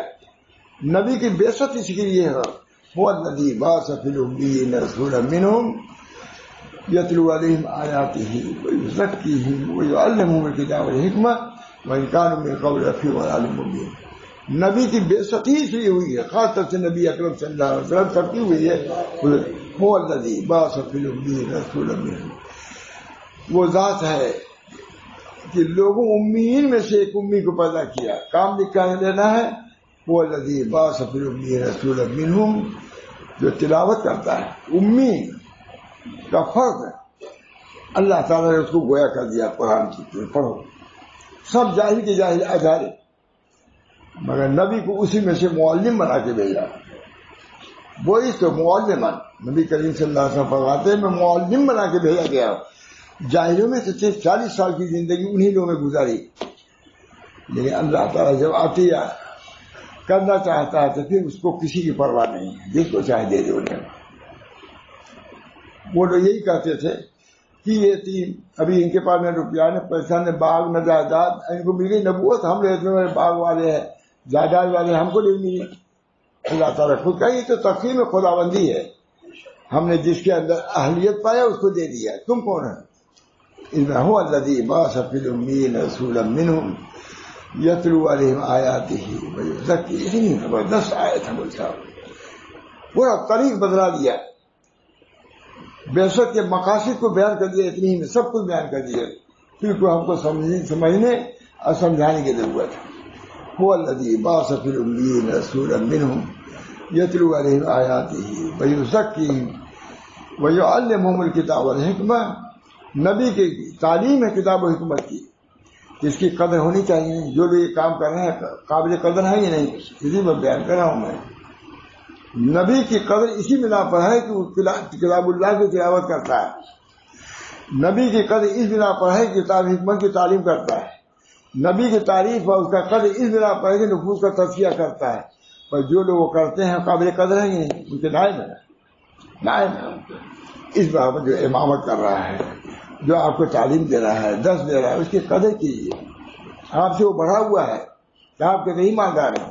نبی کی بعثت اس کے لیے ہے. هو الذی بعث فی الامیین رسولا منہم یتلو علیہم آیاتہ ویزکیہم ویعلمہم الکتاب والحکمہ وإن كانوا من قبل لفی ضلال مبین. نبی کی بعثت ہی اس لیے ہوئی ہے، خاص طور سے نبی اکرم صلی اللہ علیہ وسلم سب کی ہوئی ہے. هو الذی بعث فی الامیین رسولا منہم، وہ ذات ہے کہ لوگوں امیین میں سے ایک امی کو پیدا کیا. کام لکھا لینا ہے. وہ الذی بعث فی الامیین رسولا منہم، جو تلاوت کرتا ہے. امی کا فرض ہے، اللہ تعالیٰ نے اس کو گویا کر دیا قرآن کی پڑھو. سب جاہل کے جاہل ادارے، مگر نبی کو اسی میں سے معلم بنا کے بھیجا. وہی تو معلم، نبی کریم صلی اللہ علیہ وسلم فرماتے ہیں میں معلم بنا کے بھیجا گیا. جاہلوں میں سے 40 سال کی زندگی انہی لوگوں میں گزاری، لیکن اللہ تعالیٰ جب عطیہ کرنا چاہتا ہے تو پھر اس کو کسی کی پرواہ نہیں ہے، جس کو چاہے دے دے انہیں. وہ لوگ یہی کہتے تھے کہ یہ تین ابھی ان کے پاس نہ روپیہ نہ پیسہ نہ باغ نہ جائیداد، ان کو مل گئی نبوت، ہم اتنے بڑے باغ والے ہیں جائیداد والے، ہم کو نہیں ملی. اللہ تعالیٰ خود کا یہ تو تقسیم خداوندی ہے. ہم نے جس کے اندر اہلیت پایا اس کو دے دیا. تم کون ہے؟ هو الذی بعث فی الامیین رسولا منہم یتلو علیہم آیاتہ ویزکیہم. زبردست آیت ہے بول صاحب، پورا طریق بدلا دیا. بعثت کے مقاصد کو بیان کر دیا، اتنی ہی میں سب کچھ بیان کر دیا. پھر کو ہم کو سمجھنے اور سمجھانے کی ضرورت ہے. هو الذی بعث فی الامیین رسولا منہم یتلو علیہم آیاتہ ویزکیہم ویعلمہم الکتاب والحکمہ. نبی کی تعلیم ہے کتاب و حکمت کی، اس کی قدر ہونی چاہیے. جو لوگ یہ کام کر رہے ہیں قابل قدر ہے یا نہیں، اسی میں بیان کر رہا ہوں میں. نبی کی قدر اسی بنا پر ہے کہ وہ کتاب اللہ کی تلاوت کرتا ہے. نبی کی قدر اس بنا پر ہے کہ کتاب حکمت کی تعلیم کرتا ہے. نبی کی تعریف اور اس کا قدر اس بنا پر ہے کہ نفوس کا تزکیہ کرتا ہے. پر جو لوگ وہ کرتے ہیں قابل قدر ہیں نہیں، ان کے نائب ہے. نائب ہے اس بنا پر جو امامت کر رہا ہے، جو آپ کو تعلیم دے رہا ہے، درس دے رہا ہے، اس کی قدر کیجیے. آپ سے وہ بڑھا ہوا ہے کہ آپ کے نہیں مالدار ہیں.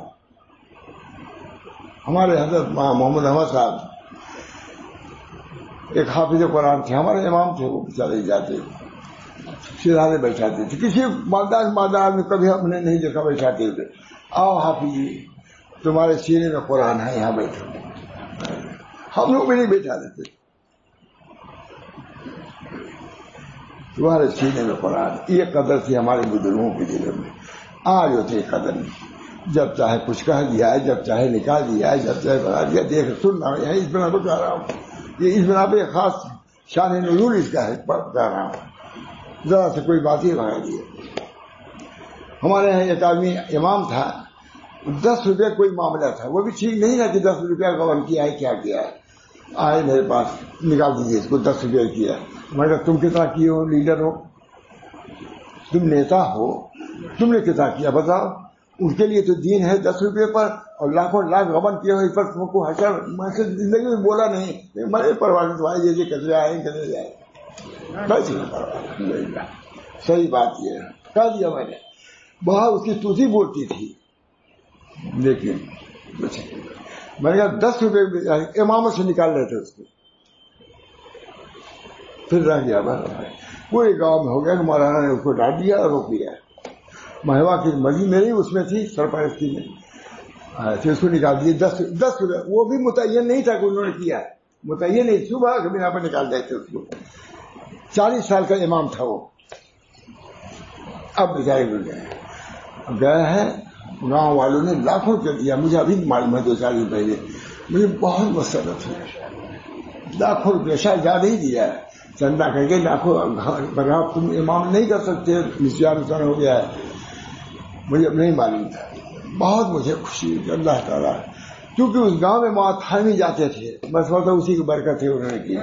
ہمارے حضرت محمد احمد صاحب ایک حافظ قرآن تھے، ہمارے امام تھے. وہ چلے جاتے سیدھے بیٹھاتے تھے. کسی مالدار میں کبھی ہم نے نہیں دیکھا بیٹھاتے ہوئے. آؤ حافظ جی تمہارے سینے میں قرآن ہے، یہاں بیٹھو. ہم لوگ بھی نہیں بیٹھا دیتے. تمہارے سینے میں قرآن. یہ قدر تھی ہمارے بزرگوں کے دلوں میں. آج ہوتے قدر نہیں. جب چاہے کچھ کہہ دیا ہے، جب چاہے نکال دیا ہے، جب چاہے بنا دیا. دیکھ سن رہا ہوں، اس بنا پہ کہہ رہا ہوں. یہ اس بنا پہ خاص شان نزول اس کا ہے کہہ رہا ہوں. ذرا سے کوئی بات ہی بنا دی. ہمارے یہاں ایک آدمی امام تھا، 10 روپے کوئی معاملہ تھا. وہ بھی ٹھیک نہیں نا کہ 10 روپیہ غبن کیا ہے، کیا کیا ہے. آئے میرے پاس، نکال دیجیے اس کو 10 روپے کیا. میں کہا تم کتنا کیے ہو؟ لیڈر ہو تم، نیتا ہو، تم نے کتنا کیا بتاؤ. ان کے لیے تو دین ہے 10 روپے پر، اور لاکھوں لاکھ غبن کیے ہو اس پر تم کو حشر. میں سے زندگی میں بولا نہیں، میں پرواہ بھائی جیسے کچرے آئے کچرے جائے. بس صحیح بات یہ ہے، کہہ دیا میں نے. وہاں اس کی توسی بولتی تھی، لیکن میں نے کہا 10 روپے امامت سے نکال رہے تھے اس کو. پھر رہ گیا بس پورے گاؤں میں ہو گیا کہ مولانا نے اس کو ڈانٹ دیا اور روک دیا. مہوا کی مرضی میری اس میں تھی سرپرستی میں. پھر اس کو نکال دیے 10 وہ بھی متعین نہیں تھا کہ انہوں نے کیا, متعین نہیں, صبح کے بنا پر نکال دیتے اس کو. 40 سال کا امام تھا وہ. اب بچارے گیا ہے, گاؤں والوں نے لاکھوں روپیہ دیا. مجھے ابھی معلوم ہے 2-4 دن پہلے مجھے بہت مسرت ہوئی. لاکھوں روپیہ شاید زیادہ ہی دیا ہے, چندہ کر کے لاکھوں. تم امام نہیں کر سکتے, نسان ہو گیا ہے. مجھے اب نہیں معلوم تھا. بہت مجھے خوشی ہوئی اللہ تعالیٰ, کیونکہ اس گاؤں میں ماتھانی جاتے تھے, بس وہ تو اسی کی برکت ہے انہوں نے کیا.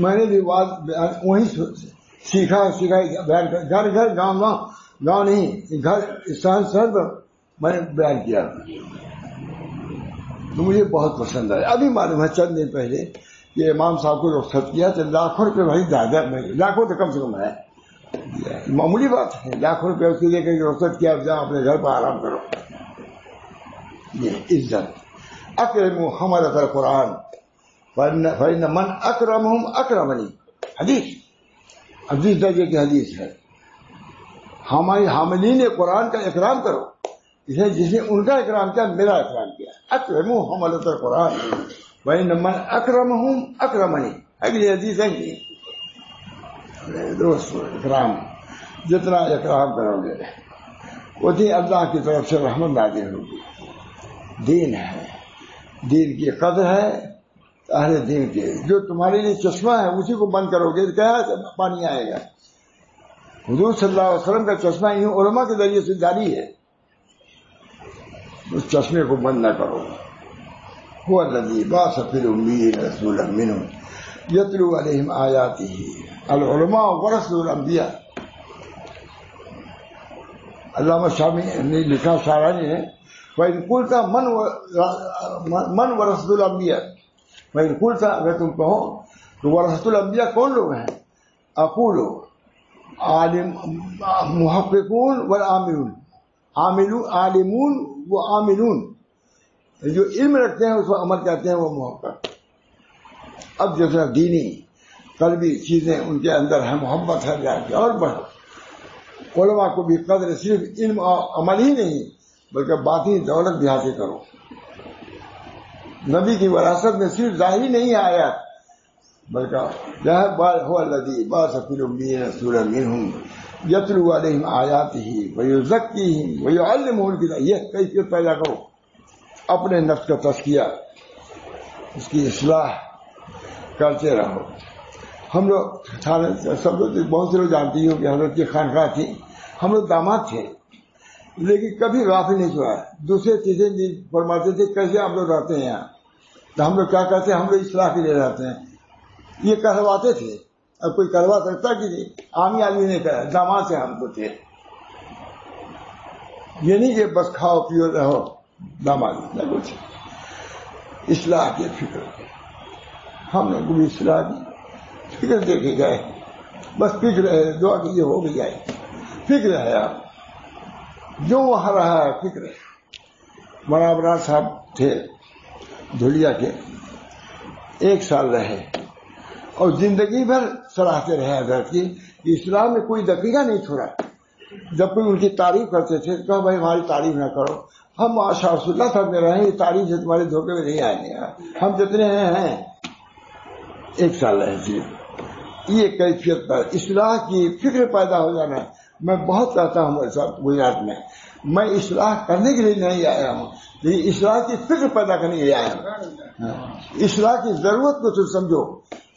میں نے بھی وہیں سیکھا گھر گھر گاؤں نہیں, گھر شہر پر میں نے بیان کیا تو مجھے بہت پسند آیا. ابھی معلوم ہے چند دن پہلے کہ امام صاحب کو رخصت کیا تو لاکھوں روپے بھائی زیادہ, لاکھوں تو کم سے کم ہے, معمولی بات ہے. لاکھوں روپے اس کے لے کے رخصت کیا, اب جاؤ اپنے گھر پر آرام کرو. یہ عزت. اکرموا حملۃ القرآن فإن من اکرمہم اکرمنی. حدیث درجے کی حدیث ہے. ہمارے حاملین قرآن کا اکرام کرو, اسے جس نے ان کا اکرام کیا میرا اکرام کیا. اکرموا حملۃ القرآن فإن من اکرمہم اکرمنی. اگلی حدیث ہے کہ دوست اکرام, جتنا اکرام کرو گے اتنی اللہ کی طرف سے رحمت نازل ہوگی. دین ہے, دین کی قدر ہے اہل دین کے. جو تمہارے لیے چشمہ ہے اسی کو بند کرو گے کیا پانی آئے گا. حضور صلی اللہ علیہ وسلم کا چشمہ علماء کے ذریعے سے جاری ہے, اس چشمے کو بند نہ کرو. هو الذی بعث فی الأمیین رسولا منہم یتلو علیہم آیاتہ. العلماء ورثۃ الانبیاء. علامہ شامی نے لکھا شاعری نے, وَإِنْ قُلْتَ مَنْ وَرَثَةُ الْأَنْبِيَاءِ. وَإِنْ قُلْتَ, اگر تم کہو تو ورثۃ الانبیاء کون لوگ ہیں, اقول عالم محققون والعاملون. عالمون و عاملون, جو علم رکھتے ہیں اس کو عمل کہتے ہیں وہ محقق. اب جیسا دینی قلبی چیزیں ان کے اندر ہے, محبت ہے جا کے اور بڑھو. علماء کو بھی قدر صرف علم اور عمل ہی نہیں بلکہ باطنی دولت بھی حاصل کرو. نبی کی وراثت میں صرف ظاہری نہیں آیا بلکہ هو الذی بعث فی الأمیین رسولا منہم یتلو علیہم آیاتہ ویزکیہم ویعلمہم الکتاب. یہ کیفیت پیدا کرو, اپنے نفس کا تزکیہ, اس کی اصلاح کرتے رہو. ہم لوگ سب لوگ بہت سے لوگ جانتی ہو کہ حضرت کی خانقاہ تھی, ہم لوگ داماد تھے لیکن کبھی غافل نہیں ہوا. دوسرے چیزیں فرماتے تھے کیسے آپ لوگ رہتے ہیں یہاں, تو ہم لوگ کیا کہتے ہیں ہم لوگ اصلاح کے لیے رہتے ہیں. یہ کرواتے تھے, اب کوئی کروا سکتا کہ نہیں, عامی آدمی نے کہا, داماد سے ہم کو تھے. یہ نہیں کہ بس کھاؤ پیو رہو, داماد نہ کچھ اصلاح کی فکر. ہم نے کوئی اصلاح کی فکر دیکھے گئے, بس فکر ہے, دعا کیجیے ہو بھی جائے. فکر ہے آپ جو وہاں رہا ہے, فکر ہے. مولانا ابرار صاحب تھے دھولیا کے, 1 سال رہے اور زندگی بھر سراہتے رہے حضرت کی. اسلام میں کوئی دقیقہ نہیں چھوڑا. جب کوئی ان کی تعریف کرتے تھے تو کہا بھائی ہماری تعریف نہ کرو, ہم ماشاء اللہ صاحب میں رہیں, یہ تعریف سے تمہارے دھوکے میں نہیں آئیں گے, ہم جتنے ہیں. 1 سال رہے تھے. یہ کیفیت پر اصلاح کی فکر پیدا ہو جانا. میں بہت کہتا ہوں گجرات میں, میں اصلاح کرنے کے لیے نہیں آیا ہوں, لیکن اصلاح کی فکر پیدا کرنے کے لیے آیا ہوں. اصلاح کی ضرورت کو تو سمجھو.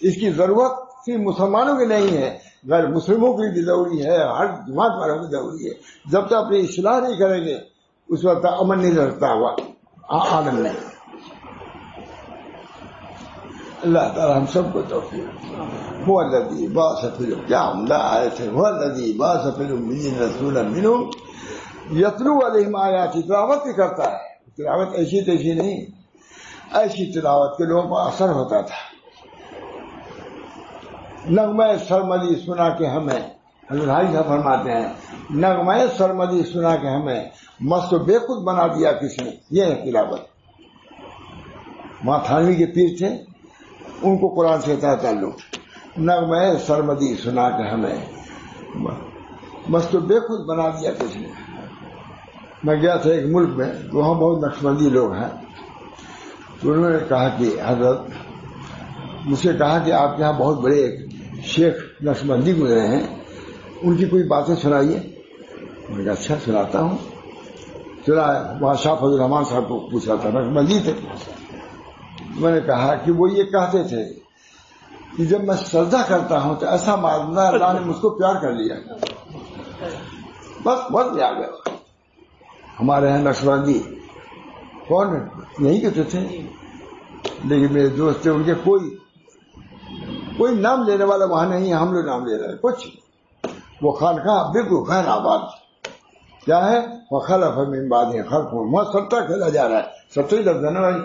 اس کی ضرورت صرف مسلمانوں کی نہیں ہے, غیر مسلموں کی بھی ضروری ہے, ہر جماعت والوں کی ضروری ہے. جب تک اپنی اصلاح نہیں کریں گے اس وقت امن نہیں رہتا ہوا عالم میں. اللہ تعالیٰ ہم سب کو توفیق. هو الذی بعث فی الأمیین, کیا عمدہ آیت ہے. هو الذی بعث فی الأمیین رسولا منہم یتلو علیہم آیاتہ. تلاوت بھی کرتا ہے, تلاوت ایسی تیسی نہیں, ایسی تلاوت کے لوگوں کو اثر ہوتا تھا. نغمہ سرمدی سنا کے ہمیں, حضرت حاجی صاحب فرماتے ہیں, نغمہ سرمدی سنا کے ہمیں مست و بے خود بنا دیا کس نے. یہ ہے تلاوت. ماں تھانوی کے پیر تھے, ان کو قرآن سے تھا تعلق، نغمہ سرمدی سنا کے ہمیں بس تو بے خود بنا دیا کسی نے۔ میں گیا تھا ایک ملک میں، وہاں بہت نقشبندی لوگ ہیں، تو انہوں نے کہا کہ حضرت مجھ سے کہا کہ آپ کے یہاں بہت بڑے ایک شیخ نقشبندی گزرے ہیں، ان کی کوئی باتیں سنائیے۔ میں نے کہا اچھا سناتا ہوں۔ سنا وہاں شاہ فضل الرحمان صاحب کو پوچھا تھا، نقشبندی تھے۔ میں نے کہا کہ وہ یہ کہتے تھے کہ جب میں سجدہ کرتا ہوں تو ایسا معلوم اللہ نے مجھ کو پیار کر لیا، بس بہت آ گیا۔ ہمارے یہاں نقشبندی کون یہی کہتے تھے، لیکن میرے دوست تھے، ان کے کوئی نام لینے والا وہاں نہیں ہے، ہم لوگ نام لے رہے ہیں کچھ۔ وہ خانقاہ بالکل خیر آباد کیا ہے، وخلف من بعدهم خلف، وہاں سٹا کھیلا جا رہا ہے، سٹا ہی لفظ ہے نا بھائی،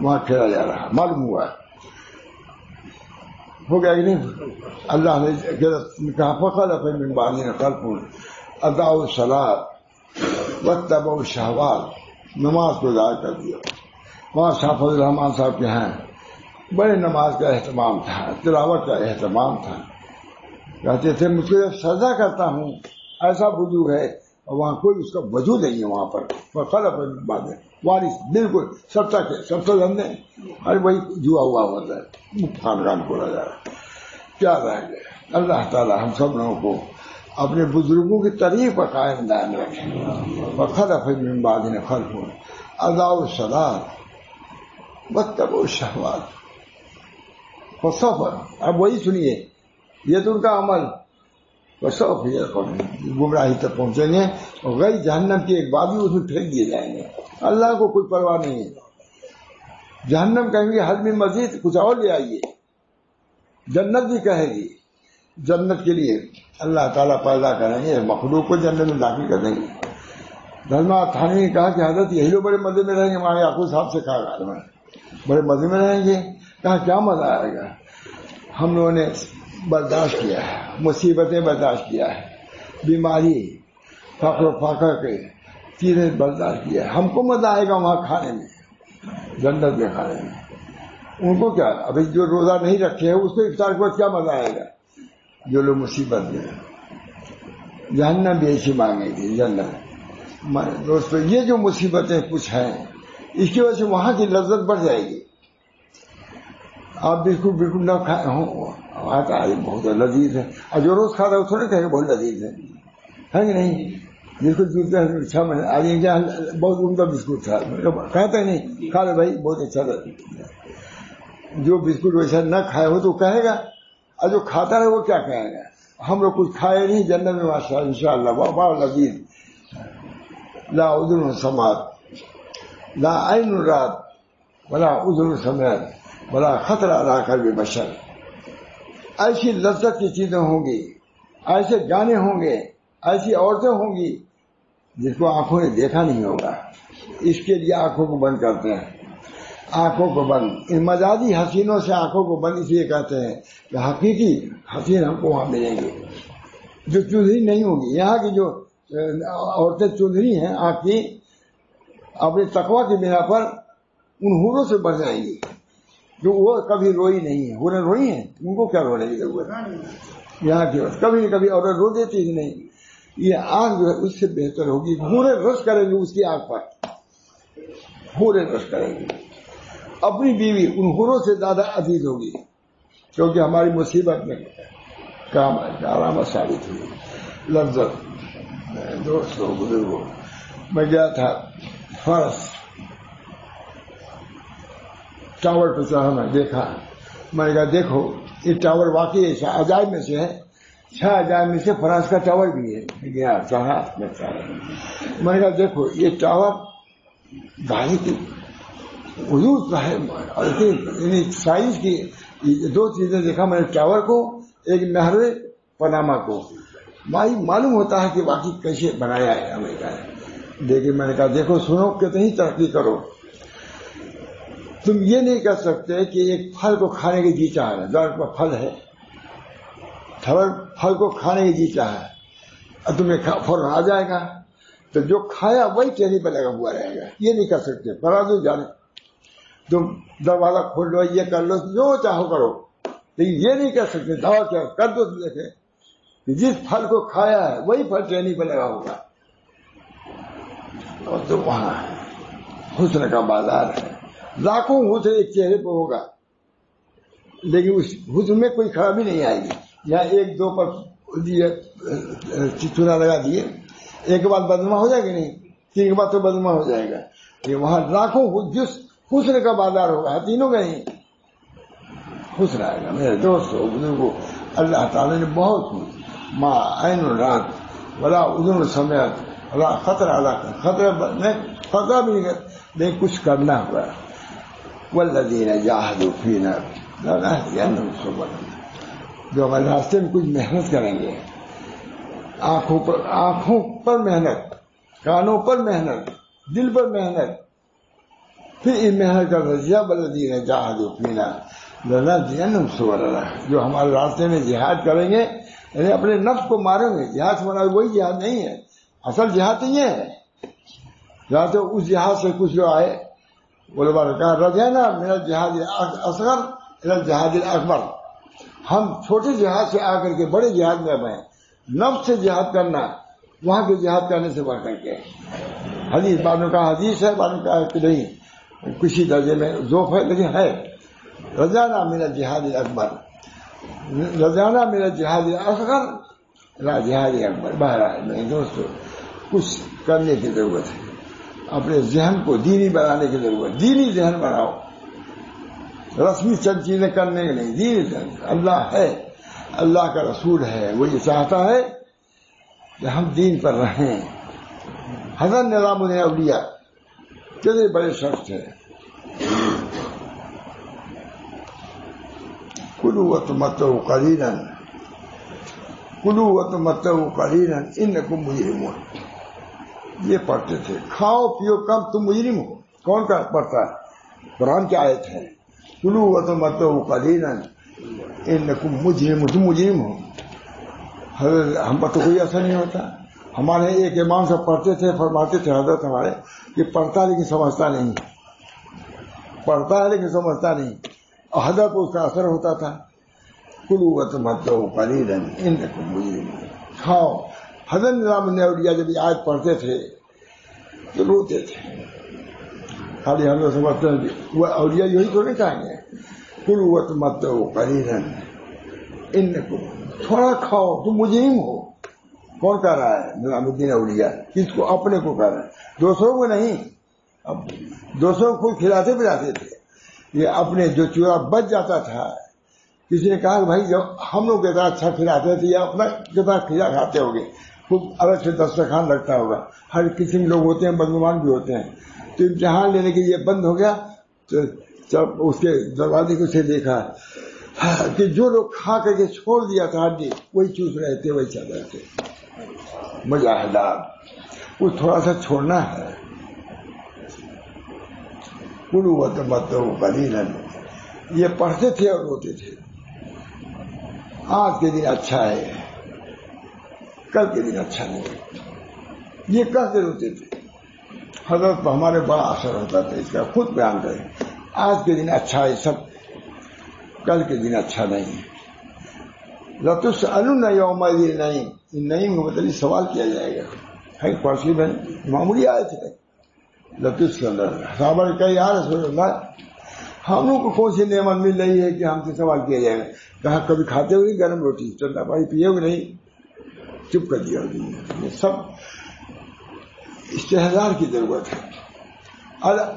وہاں کھیلا جا رہا ہے، معلوم ہوا ہے۔ ہو گیا کہ نہیں؟ اللہ نے کہا فخلف من بعدهم خلف اضاعوا الصلاۃ واتبعوا الشہوات، نماز کو ضائع کر دیا۔ وہاں شاہ فضل الرحمان صاحب کے ہیں بڑے نماز کا اہتمام تھا، تلاوت کا اہتمام تھا۔ کہتے تھے مجھ کو جب سجدہ کرتا ہوں ایسا وجود ہے، اور وہاں کوئی اس کا وجود نہیں ہے وہاں پر، خلف بعد وارث بالکل سب سے لندے، ارے وہی جوا ہوا ہوتا ہے، خاندان کھولا جا رہا ہے، کیا رہ گئے۔ اللہ تعالیٰ ہم سب لوگوں کو اپنے بزرگوں کی تعریف پر قائم دائم رکھیں۔ وخلف من بعدهم خلف اضاعوا الصلاۃ واتبعوا الشہوات فسوف، اب وہی سنیے، یہ تو ان کا عمل، فسوف گمراہی تک پہنچیں گے، اور غیر جہنم کی ایک بات بھی اس میں پھینک دیے جائیں گے۔ اللہ کو کوئی پرواہ نہیں ہے، جہنم کہیں گے حد میں مزید کچھ اور لے آئیے، جنت بھی کہے گی۔ جنت کے لیے اللہ تعالیٰ پیدا کریں گے، مخلوق کو جنت میں داخل کر دیں گے۔ دھرما تھانوی نے کہا کہ حضرت یہی لوگ بڑے مزے میں رہیں گے، ہمارے یعقوب صاحب سے کہا بڑے مزے میں رہیں گے، کہا کیا مزہ آئے گا، ہم لوگوں نے برداشت کیا ہے، مصیبتیں برداشت کیا ہے، بیماری فقر و فاقہ کے چیزیں برداشت کیا ہے، ہم کو مزہ آئے گا وہاں کھانے میں، جنت میں کھانے میں۔ ان کو کیا، ابھی جو روزہ نہیں رکھے ہیں اس کو افطار کے بعد کیا مزہ آئے گا، جو لوگ مصیبت میں ہیں۔ جہنم بھی ایسی مانگے گی جنت۔ دوستو یہ جو مصیبتیں کچھ ہیں اس کی وجہ سے وہاں کی لذت بڑھ جائے گی۔ آپ بالکل نہ کھائے ہوں، آتا ہے بہت لذیذ ہے، اور جو روز کھاتا ہے وہ تھوڑے کہیں گے بہت لذیذ ہے کہ نہیں؟ بالکل جوتے ہیں 6 مہینے آج کیا بہت عمدہ بسکٹ تھا، کہتا ہی نہیں کھا لے بھائی بہت اچھا تھا۔ جو بسکٹ ویسا نہ کھائے ہو تو کہے گا، اور جو کھاتا ہے وہ کیا کہے گا۔ ہم لوگ کچھ کھائے نہیں جنت میں ماشاء اللہ انشاءاللہ بہت لذیذ، لا اذن سمعت لا عین رات ولا اذن سمعت ولا خطر علی قلب بشر۔ ایسی لذت کی چیزیں ہوں گی، ایسے گانے ہوں گے، ایسی عورتیں ہوں گی جس کو آنکھوں نے دیکھا نہیں ہوگا۔ اس کے لیے آنکھوں کو بند کرتے ہیں، آنکھوں کو بند، ان مجازی حسینوں سے آنکھوں کو بند اس لیے کہتے ہیں کہ حقیقی حسین ہم کو وہاں ملیں گے جو چندری نہیں ہوگی۔ یہاں کی جو عورتیں چندری ہیں آنکھ کی، اپنے تقوی کی بنا پر ان حوروں سے بڑھ جائیں گی جو وہ کبھی روئی نہیں ہے۔ حوریں روئی ہیں، ان کو کیا رونے کی ضرورت ہے؟ یہاں کی کبھی نہ کبھی عورت رو دیتی ہی نہیں، یہ آنکھ جو ہے اس سے بہتر ہوگی، حوریں رش کریں گے اس کی آنکھ پر، حوریں رش کریں گے۔ اپنی بیوی ان حوروں سے زیادہ عزیز ہوگی، کیونکہ ہماری مصیبت میں کام علامت ثابت ہوئی لذت۔ دوستوں بزرگوں، میں گیا تھا فرس ٹاور پہ چڑھا، میں دیکھا، میں نے کہا دیکھو یہ ٹاور واقعی عجائب میں سے ہے، 6 عجائب میں سے فرانس کا ٹاور بھی ہے۔ گیا چڑھا، میں نے کہا دیکھو یہ ٹاور گاڑی کی حدود کا ہے، یعنی سائز کی 2 چیزیں دیکھا میں نے، ٹاور کو، ایک نہر پاناما کو، معلوم ہوتا ہے کہ واقعی کیسے بنایا ہے امریکہ نے۔ لیکن میں نے کہا دیکھو سنو کتنی ترقی کرو، تم یہ نہیں کہہ سکتے کہ ایک پھل کو کھانے کی جی چاہ ہے، درخت کا پھل ہے، پھل کو کھانے کی جی چاہ ہے، اور تمہیں فوراً آ جائے گا، تو جو کھایا وہی ٹہنی پہ لگا ہوا رہے گا، یہ نہیں کر سکتے۔ فرازو جانے تم دروازہ کھول لو، یہ کر لو، جو چاہو کرو، لیکن یہ نہیں کر سکتے دعویٰ کیا کر دو تو دیکھیں کہ جس پھل کو کھایا ہے وہی پھل ٹرینی پہ لگا ہوگا. اور تو وہاں حسن کا بازار ہے، لاکھوں حسن ایک چہرے پہ ہوگا، لیکن اس حسن میں کوئی خرابی نہیں آئے گی. یہاں ایک دو پر چنا لگا دیے، ایک کے بعد بدنما ہو جائے گا، نہیں تین کے بعد تو بدنما ہو جائے گا. یہ وہاں لاکھوں جس حسن کا بازار ہوگا، تینوں کا نہیں حسن آئے گا. میرے دوستوں بزرگوں، اللہ تعالیٰ نے بہت ماں عین رات ولا اذن سمعت ولا خطرہ بھی نہیں، لیکن کچھ کرنا ہوگا. والذین جاہدوا فینا لنہدینہم سبلنا، جو ہمارے راستے میں کچھ محنت کریں گے، آنکھوں پر محنت، کانوں پر محنت، دل پر محنت، پھر ان محنت کا نتیجہ والذین جاہدوا فینا لنہدینہم سبلنا، جو ہمارے راستے میں جہاد کریں گے، یعنی اپنے نفس کو ماریں گے. جہاد سے مراد وہی جہاد نہیں ہے، اصل جہاد تو یہ ہے. جہاں تو اس جہاد سے کچھ لوگ آئے، علماء نے کہا رجعنا من الجہاد الاصغر الى الجہاد الاکبر، ہم چھوٹے جہاد سے آ کر کے بڑے جہاد میں آئے. نفس سے جہاد کرنا وہاں کے جہاد کرنے سے بڑھ کر کے. حدیث بعد میں کہا حدیث ہے، بعد میں کہا کہ نہیں کسی درجے میں ذوف ہے، لیکن ہے. رجعنا من الجہاد الاکبر، رجعنا من الجہاد الاصغر الى الجہاد الاکبر. بہرحال میرے دوستو، کچھ کرنے کی ضرورت ہے، اپنے ذہن کو دینی بنانے کی ضرورت. دینی ذہن بناؤ، رسمی چند چیزیں کرنے کے نہیں. دینی ذہن، اللہ ہے، اللہ کا رسول ہے، وہ یہ چاہتا ہے کہ ہم دین پر رہیں. حضرت نظام الدین اولیاء کتنے بڑے شخص تھے. کلوا وتمتعوا قلیلا کلوا وتمتعوا قلیلا انکم مجرمون. یہ پڑھتے تھے، کھاؤ پیو کم تم مجرم ہو. کون کا پڑھتا ہے؟ قرآن کی آیت ہے، کلوا وتمتعوا قلیلا انکم مجرمون، تم مجرم ہو. ہم پر تو کوئی اثر نہیں ہوتا. ہمارے ایک امام سے پڑھتے تھے، فرماتے تھے حضرت ہمارے کہ پڑھتا ہے لیکن سمجھتا نہیں، پڑھتا ہے لیکن سمجھتا نہیں. حضرت کو اس کا اثر ہوتا تھا. کلوا وتمتعوا قلیلا انکم مجرمون، کھاؤ. حضرت نظام الدین اولیاء جب یہ آیت پڑھتے تھے تو روتے تھے. خالی ہم لوگ سمجھتے ہیں وہ اولیاء یہی تو نہیں کہیں گے. کلوا وتمتعوا قلیلا انکم، تھوڑا کھاؤ تم مجرم ہو. کون کہہ رہا ہے؟ نظام الدین اولیاء. کس کو؟ اپنے کو کہہ رہا ہے، دوسروں کو نہیں. اب دوسروں کو کھلاتے پلاتے تھے، یہ اپنے جو چورا بچ جاتا تھا. کسی نے کہا کہ بھائی جب ہم لوگ کتنا اچھا کھلاتے تھے یا اپنا کتنا کھلا کھاتے ہو گے، خوب الگ سے دسترخوان لگتا ہوگا. ہر قسم کے لوگ ہوتے ہیں، بدگمان بھی ہوتے ہیں. تو امتحان لینے کے لیے بند ہو گیا تو جب اس کے دروازے کو سے دیکھا کہ جو لوگ کھا کر کے چھوڑ دیا تھا ہڈی وہی چوس رہے تھے، وہی چل رہے تھے. مجاہدات وہ تھوڑا سا چھوڑنا ہے. کلوا وتمتعوا قلیلا، یہ پڑھتے تھے اور روتے تھے. آج کے دن اچھا ہے، کل کے دن اچھا نہیں ہے، یہ کہتے روتے تھے. حضرت پر ہمارے بڑا اثر ہوتا تھا اس کا. خود بیان کریں، آج کے دن اچھا ہے سب، کل کے دن اچھا نہیں ہے. لَتُسْأَلُنَّ يَوْمَئِذٍ نعیم، ان نعیم کو مطلب سوال کیا جائے گا. ہے پرسی میں معمولی آئے تھے. لَتُسْأَلُنَّ، صحابہ نے کہا یا رسول اللہ ہم لوگ کو کون سی نعمت مل رہی ہے کہ ہم سے سوال کیا جائے گا. کہا کبھی کھاتے ہوئے گرم روٹی، ٹھنڈا پانی پیے ہوئے نہیں. چپ کر دیا. یہ سب استحضار کی ضرورت ہے.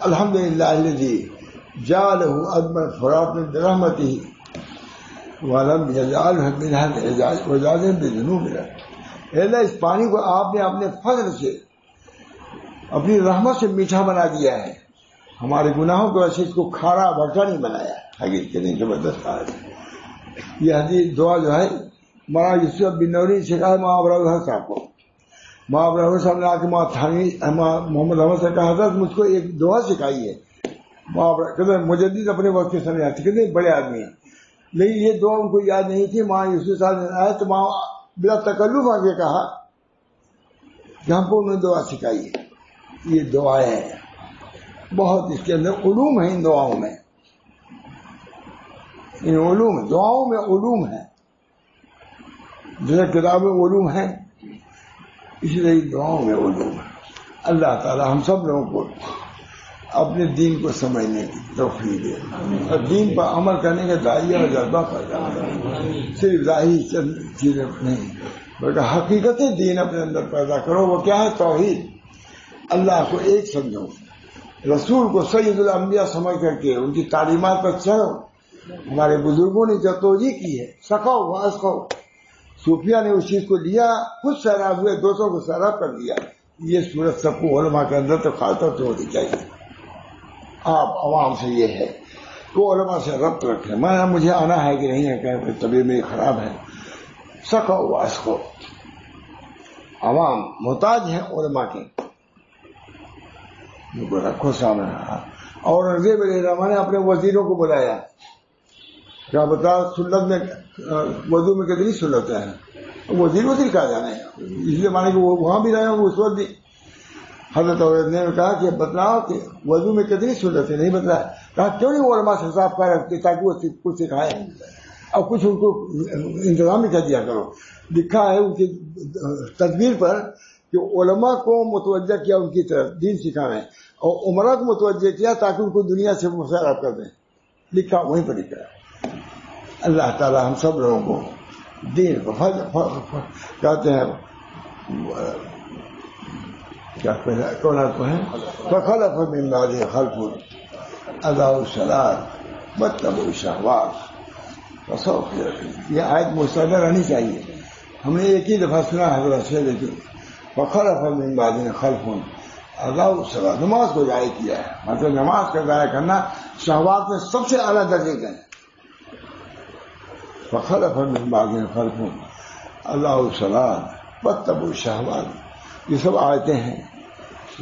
الحمدللہ الذی جعلہ عذبا فراتا برحمتہ ولم یجعلہ منہا وجعلہ بذنوبنا. اللہ اس پانی کو آپ نے اپنے فضل سے، اپنی رحمت سے میٹھا بنا دیا ہے. ہمارے گناہوں کی وجہ سے اس کو کھارا بھٹا نہیں بنایا. حقیقت نہیں، زبردست آیت ہے. یہ حدیث دعا جو ہے مولانا یوسف بن نوری سے کہا ماں ابراہیم صاحب کو. ماں ابراہیم صاحب نے آ کے محمد احمد سے کہا حضرت مجھ کو ایک دعا سکھائی ہے. کہتے مجدد اپنے وقت کے سمجھ آتی، کتنے بڑے آدمی ہیں، لیکن یہ دعا ان کو یاد نہیں تھی. ماں یوسف صاحب نے آیا تو ماں بلا تکلف آ کے کہا کہ ہم کو انہوں نے دعا سکھائی ہے. یہ دعائیں بہت اس کے اندر علوم ہیں ان دعاؤں میں، ان علوم دعاؤں میں علوم ہے، جیسے کتابیں علوم ہیں اسی طرح دعاؤں میں علوم ہے۔ اللہ تعالی ہم سب لوگوں کو اپنے دین کو سمجھنے کی توفیق دے اور دین پر عمل کرنے کا دائرہ اور جذبہ پیدا کرے، صرف ظاہری چند چیزیں نہیں بلکہ حقیقت دین اپنے اندر پیدا کرو۔ وہ کیا ہے؟ توحید، اللہ کو ایک سمجھو، رسول کو سید الانبیاء سمجھ کر کے ان کی تعلیمات پر چلو۔ ہمارے بزرگوں نے جو توجیہ کی ہے، سکھاؤ واسکو، صوفیہ نے اس چیز کو لیا، خود سیراب ہوئے، دوسروں کو سیراب کر دیا۔ یہ صورت سب کو علماء کے اندر تو خاص طور سے ہونی چاہیے۔ آپ عوام سے یہ ہے کہ علماء سے ربط رکھیں، مجھے آنا ہے کہ نہیں ہے، کہ طبیعت میری خراب ہے، سکھاؤ واسکو۔ عوام محتاج ہیں علماء کے، رکھو سامنے۔ اورنگزیب علیہ السلام نے اپنے وزیروں کو بلایا، کیا بتا سنت میں وضو میں کتنی سنتیں ہیں؟ وزیر کہا جانا ہے، اس لیے مانے کہ وہ وہاں بھی رہے ہوں اس وقت بھی۔ حضرت عورت نے کہا کہ بتلاؤ کہ وضو میں کتنی سنتیں، نہیں بتلایا۔ کہا کیوں نہیں وہ علماء سے حساب کر رکھتے تاکہ وہ کچھ سکھائے اور کچھ ان کو انتظام بھی کر دیا کرو۔ لکھا ہے ان کی تدبیر پر کہ علماء کو متوجہ کیا ان کی طرف دین سکھانے، اور عمرہ کو متوجہ کیا تاکہ ان کو دنیا سے مسائل کر دیں، لکھا وہیں پر لکھا ہے۔ اللہ تعالی ہم سب لوگوں کو دین کو کہتے ہیں کیا کون کو ہے فخلف من بعدهم خلف اضاعوا الصلاة واتبعوا الشهوات فسوف يعلمون۔ یہ آیت مستقل رہنی چاہیے، ہم نے ایک ہی دفعہ سنا حضرت سے، لیکن فخلف من بعدهم خلف اضاعوا الصلاة، نماز کو ضائع کیا ہے، مطلب نماز کا ضائع کرنا شہوات میں سب سے اعلیٰ درجے کا ہے۔ فخلف من بعدهم خلف اضاعوا الصلاة واتبعوا الشهوات، یہ سب آیتیں ہیں،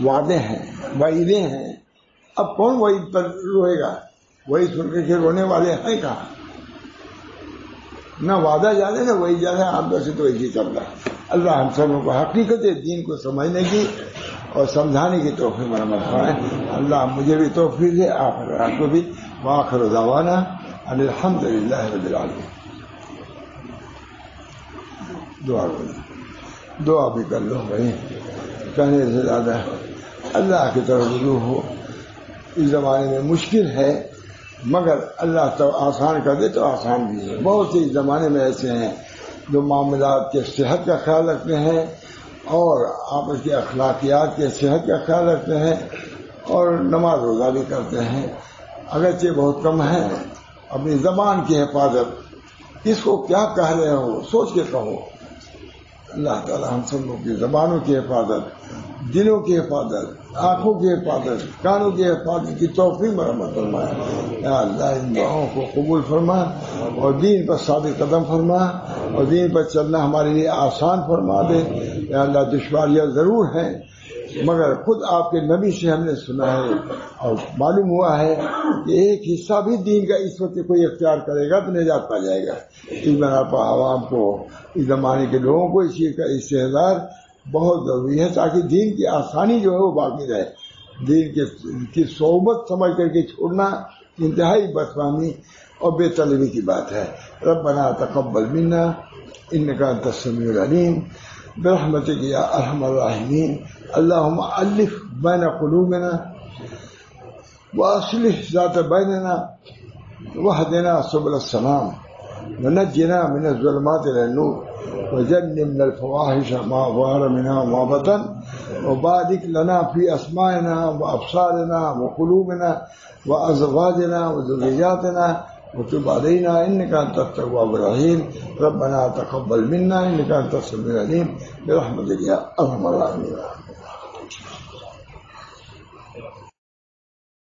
وعدے ہیں، وعیدیں ہیں۔ اب کون وعید پر روئے گا؟ وعید سن کے رونے والے ہیں کہاں؟ نہ وعدہ جانے نہ وعید جانے، عام طور سے تو ایسے چل رہا ہے۔ اللہ ہم سب کو حقیقت دین کو سمجھنے کی اور سمجھانے کی توفیق مرحمت فرمائے۔ اللہ مجھے بھی توفیق دے، آپ کو بھی۔ وآخر دعوانا ان الحمد للہ رب العالمین۔ دعا بھی کر لو بھائی، کہنے سے زیادہ اللہ کی طرف رجوع ہو۔ اس زمانے میں مشکل ہے، مگر اللہ تو آسان کر دے تو آسان بھی ہے۔ بہت سے اس زمانے میں ایسے ہیں جو معاملات کے صحت کا خیال رکھتے ہیں اور آپس کے اخلاقیات کے صحت کا خیال رکھتے ہیں اور نماز روزہ بھی کرتے ہیں، اگرچہ بہت کم ہے۔ اپنی زبان کی حفاظت، اس کو کیا کہہ رہے ہو سوچ کے کہو۔ اللہ تعالی ہم سب لوگ کی زبانوں کی حفاظت، دلوں کی حفاظت، آنکھوں کی حفاظت، کانوں کی حفاظت کی توفیق مرحمت فرمائے۔ یا اللہ ان دعاؤں کو قبول فرما اور دین پر ثابت قدم فرما اور دین پر چلنا ہمارے لیے آسان فرما دے۔ یا اللہ دشواریاں ضرور ہیں، مگر خود آپ کے نبی سے ہم نے سنا ہے اور معلوم ہوا ہے کہ ایک حصہ بھی دین کا اس وقت کوئی اختیار کرے گا تو نجات پا جائے گا۔ اس بنا پر عوام کو، اس زمانے کے لوگوں کو اس چیز کا استحضار بہت ضروری ہے تاکہ دین کی آسانی جو ہے وہ باقی رہے۔ دین کی صحبت سمجھ کر کے چھوڑنا انتہائی بدفہمی اور بے طلبی کی بات ہے۔ ربنا تقبل منا انک انت السمیع العلیم برحمتک یا ارحم الراحمین۔ اللہم الف بین قلوبنا واصلح ذات بیننا واہدنا سبل السلام ونجنا من الظلمات الى النور وجنبنا الفواحش ما ظهر منها وما بطن وبارك لنا في اسماعنا وابصارنا وقلوبنا وازواجنا وذرياتنا وتب علينا انك انت التواب الرحيم ربنا تقبل منا انك انت السميع العليم برحمتك يا ارحم الراحمين۔